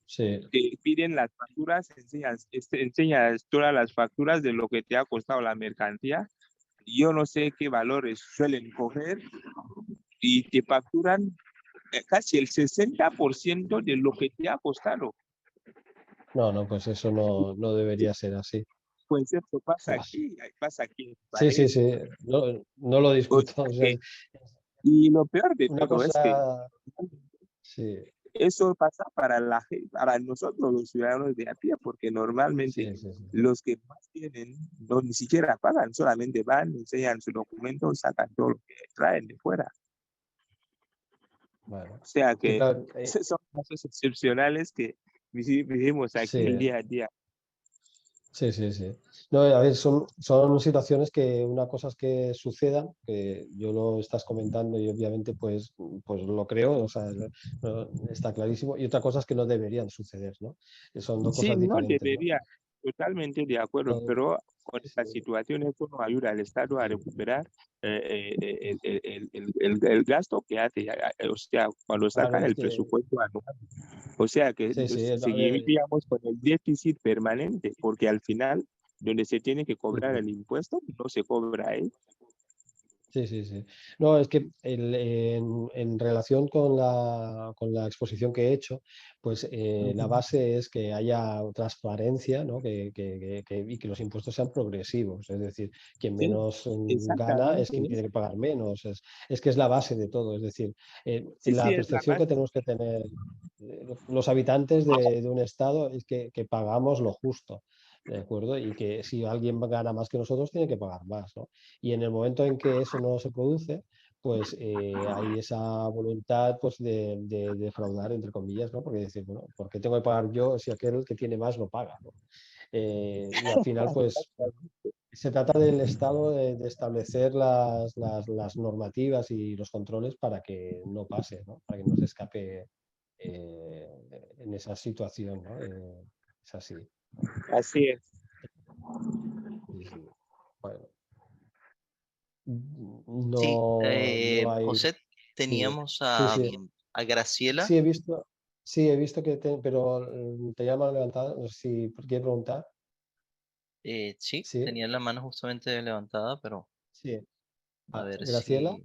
sí. te piden las facturas, enseñas todas las facturas de lo que te ha costado la mercancía. Yo no sé qué valores suelen coger y te facturan casi el 60% de lo que te ha costado. No, no, pues eso no, no debería ser así. Pues eso Buah. pasa aquí en el Sí, sí, país. sí. No, no lo O discuto. sea O sea, que, y lo peor de una todo es que cosa, sí, eso pasa para nosotros los ciudadanos de a pie, porque normalmente sí, sí, sí. los que más tienen no ni siquiera pagan, solamente van, enseñan su documento, sacan todo lo que traen de fuera. Bueno, O sea sí, que claro, son casos excepcionales que vivimos aquí el sí. día a día. Sí, sí, sí. No, a ver, son situaciones que una cosa es que sucedan, que yo lo estás comentando y obviamente pues lo creo, o sea, está clarísimo, y otra cosa es que no deberían suceder, ¿no? Son dos Sí, cosas no diferentes, ¿no? debería, totalmente de acuerdo, No, pero con sí, esta situación esto nos ayuda al Estado a recuperar el gasto que hace, o sea, cuando claro, sacan es el que presupuesto anual. O sea que sí, sí, a ver, seguiríamos con el déficit permanente, porque al final, donde se tiene que cobrar ujú. el impuesto, no se cobra ahí. Sí, sí, sí. No, es que en relación con la exposición que he hecho, pues la base es que haya transparencia, ¿no? Y que los impuestos sean progresivos. Es decir, quien Sí, menos gana es exactamente. quien tiene que pagar menos. Es que es la base de todo. Es decir, Sí, sí, la es la percepción que base. tenemos que tener los habitantes de un estado es que pagamos lo justo. ¿De acuerdo? Y que si alguien gana más que nosotros, tiene que pagar más, ¿no? Y en el momento en que eso no se produce, pues hay esa voluntad pues, de defraudar, entre comillas, ¿no? Porque decir, bueno, ¿por qué tengo que pagar yo si aquel que tiene más no paga? ¿No? Y al final, pues se trata del Estado de establecer las normativas y los controles para que no pase, ¿no? Para que no se escape en esa situación, ¿no? Es así. Así es. Sí, sí. Bueno, Sí, no hay. José, Sí, teníamos sí, sí. a Graciela. Sí, he visto pero te llaman levantada. No sé si quieres preguntar. Sí, Sí, tenía la mano justamente levantada, pero sí. a ver Graciela. si...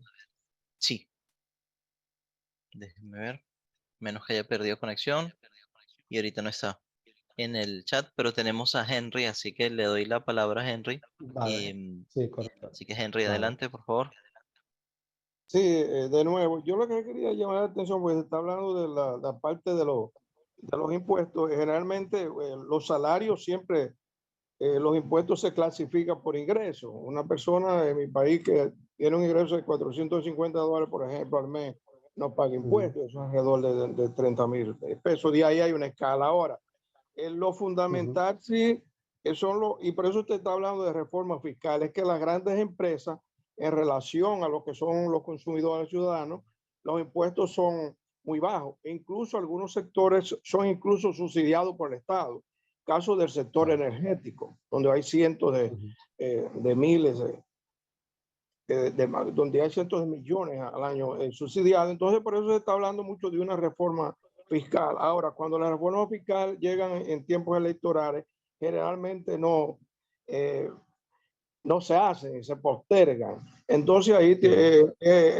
Sí, déjeme ver. Menos que haya perdido conexión y ahorita no está en el chat, pero tenemos a Henry, así que le doy la palabra a Henry. Vale. Em, Sí, correcto. Así que Henry, Vale. adelante, por favor. Sí, de nuevo, yo lo que quería llamar la atención, pues está hablando de la parte de los impuestos. Generalmente, los salarios siempre, los impuestos se clasifican por ingreso. Una persona en mi país que tiene un ingreso de $450, por ejemplo, al mes, no paga Ujú, impuestos, eso es alrededor de 30.000 pesos. De ahí hay una escala ahora. Lo ujú. fundamental, sí, y por eso usted está hablando de reforma fiscal, es que las grandes empresas, en relación a lo que son los consumidores ciudadanos, los impuestos son muy bajos. E incluso algunos sectores son incluso subsidiados por el Estado. Caso del sector Claro. energético, donde hay cientos Ujú. de miles, donde hay cientos de millones al año subsidiados. Entonces, por eso se está hablando mucho de una reforma fiscal. Ahora, cuando la reforma fiscal llegan en tiempos electorales, generalmente no, eh, no se hacen, se postergan. Entonces ahí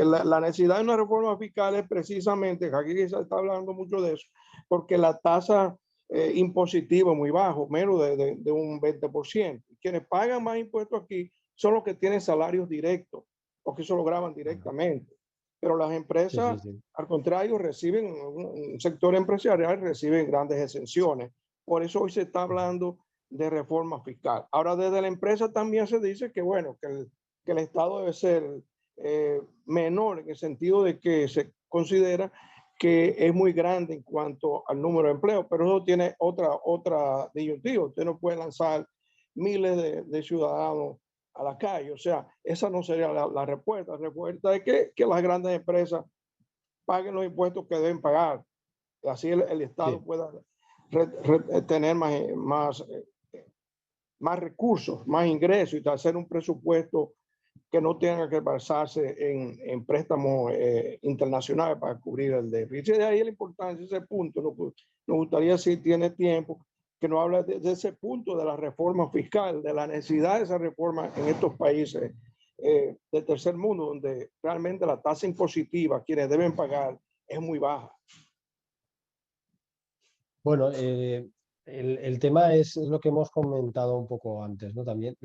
la necesidad de una reforma fiscal es precisamente, aquí se está hablando mucho de eso, porque la tasa impositiva es muy bajo, menos de un 20%. Quienes pagan más impuestos aquí son los que tienen salarios directos, porque eso lo graban directamente. Pero las empresas, al contrario, reciben, un sector empresarial reciben grandes exenciones. Por eso hoy se está hablando de reforma fiscal. Ahora, desde la empresa también se dice que, bueno, que el Estado debe ser menor en el sentido de que se considera que es muy grande en cuanto al número de empleos, pero eso tiene otra disyuntiva. Usted no puede lanzar miles de ciudadanos a la calle. O sea, esa no sería la respuesta. La respuesta es que las grandes empresas paguen los impuestos que deben pagar. Así el Estado pueda tener más recursos, más ingresos y hacer un presupuesto que no tenga que basarse en préstamos internacionales para cubrir el déficit. De ahí la importancia de ese punto. Nos gustaría, si tiene tiempo, que nos hable de ese punto de la reforma fiscal, de la necesidad de esa reforma en estos países del tercer mundo, donde realmente la tasa impositiva, quienes deben pagar, es muy baja. Bueno, el tema es lo que hemos comentado un poco antes, ¿no? También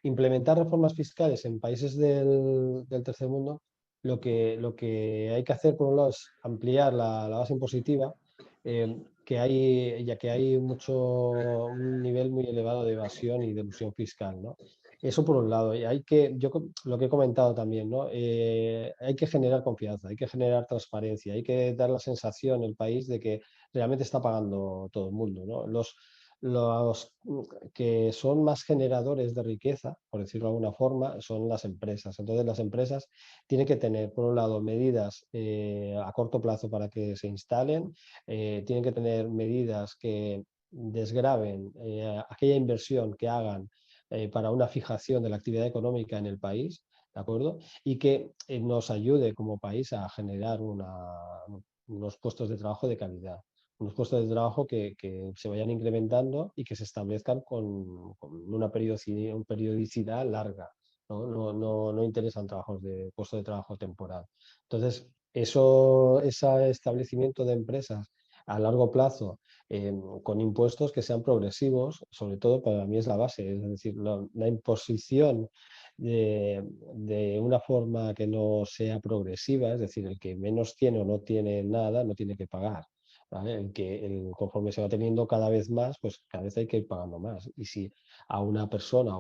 implementar reformas fiscales en países del tercer mundo, lo que hay que hacer, por un lado, es ampliar la base impositiva, ya que hay un nivel muy elevado de evasión y de elusión fiscal, ¿no? Eso por un lado. Y lo que he comentado también, ¿no? Hay que generar confianza, hay que generar transparencia, hay que dar la sensación en el país de que realmente está pagando todo el mundo, ¿no? Los que son más generadores de riqueza, por decirlo de alguna forma, son las empresas. Entonces, las empresas tienen que tener, por un lado, medidas a corto plazo para que se instalen, tienen que tener medidas que desgraven aquella inversión que hagan para una fijación de la actividad económica en el país, ¿de acuerdo? Y que nos ayude como país a generar unos puestos de trabajo de calidad, unos puestos de trabajo que se vayan incrementando y que se establezcan con una periodicidad larga. No interesan puestos de trabajo temporal. Entonces, ese establecimiento de empresas a largo plazo con impuestos que sean progresivos, sobre todo para mí es la base, es decir, la imposición de una forma que no sea progresiva, es decir, el que menos tiene o no tiene nada, no tiene que pagar. ¿Vale? Conforme se va teniendo cada vez más, pues cada vez hay que ir pagando más. Y si a una persona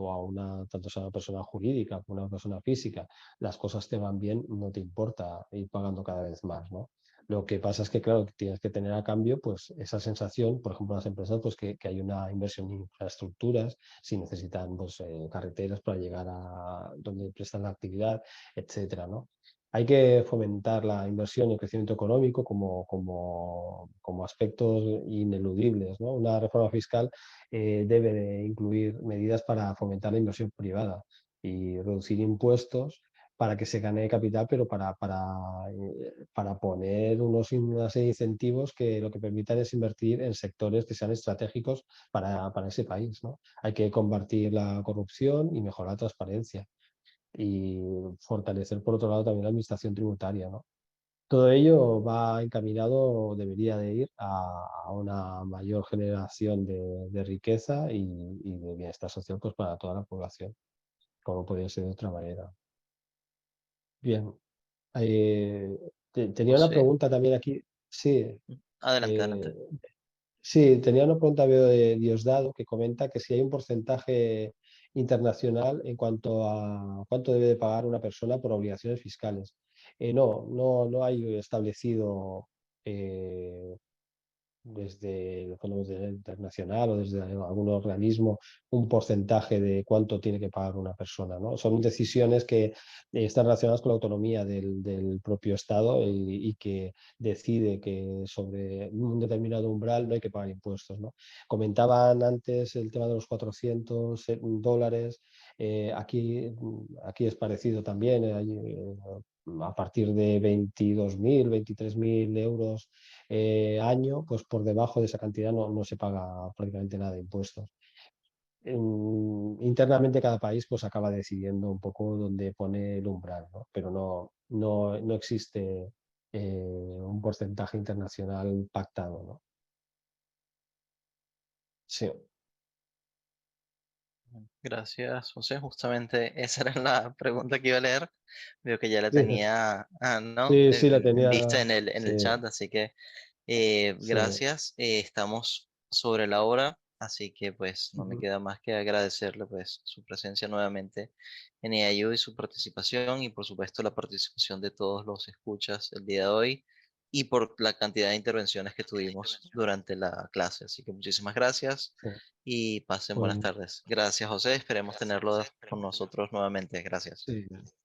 tanto sea una persona jurídica como una persona física, las cosas te van bien, no te importa ir pagando cada vez más, ¿no? Lo que pasa es que, claro, tienes que tener a cambio pues, esa sensación, por ejemplo, las empresas, pues, que hay una inversión en infraestructuras, si necesitan pues, carreteras para llegar a donde prestan la actividad, etcétera, ¿no? Hay que fomentar la inversión y el crecimiento económico como aspectos ineludibles, ¿no? Una reforma fiscal debe de incluir medidas para fomentar la inversión privada y reducir impuestos para que se gane capital, pero para poner una serie de incentivos que lo que permitan es invertir en sectores que sean estratégicos para ese país, ¿no? Hay que combatir la corrupción y mejorar la transparencia y fortalecer, por otro lado, también la administración tributaria, ¿no? Todo ello va encaminado, debería de ir a una mayor generación de riqueza y de bienestar social pues, para toda la población, como podría ser de otra manera. Bien. Tenía una Sí. pregunta también aquí. Sí, Adelante, adelante. sí, tenía una pregunta veo de Diosdado que comenta que si hay un porcentaje internacional en cuanto a cuánto debe de pagar una persona por obligaciones fiscales. No hay establecido desde el Fondo Monetario Internacional o desde algún organismo un porcentaje de cuánto tiene que pagar una persona, ¿no? Son decisiones que están relacionadas con la autonomía del propio Estado y que decide que sobre un determinado umbral no hay que pagar impuestos, ¿no? Comentaban antes el tema de los $400. Aquí es parecido también. A partir de 22.000, 23.000 euros año, pues por debajo de esa cantidad no se paga prácticamente nada de impuestos. internamente cada país pues acaba decidiendo un poco dónde pone el umbral, ¿no? Pero no existe un porcentaje internacional pactado, ¿no? Sí. Gracias, José. Justamente esa era la pregunta que iba a leer. Veo que ya la Sí, tenía, ¿no? sí, sí, la En tenía. vista en Sí, el chat, así que sí. gracias. Estamos sobre la hora, así que pues no me Ujú. queda más que agradecerle pues su presencia nuevamente en EIU y su participación y por supuesto la participación de todos los escuchas el día de hoy y por la cantidad de intervenciones que tuvimos durante la clase. Así que muchísimas gracias Sí. y pasen Pues, buenas tardes. Gracias, José. Esperemos tenerlo con nosotros nuevamente. Gracias. sí.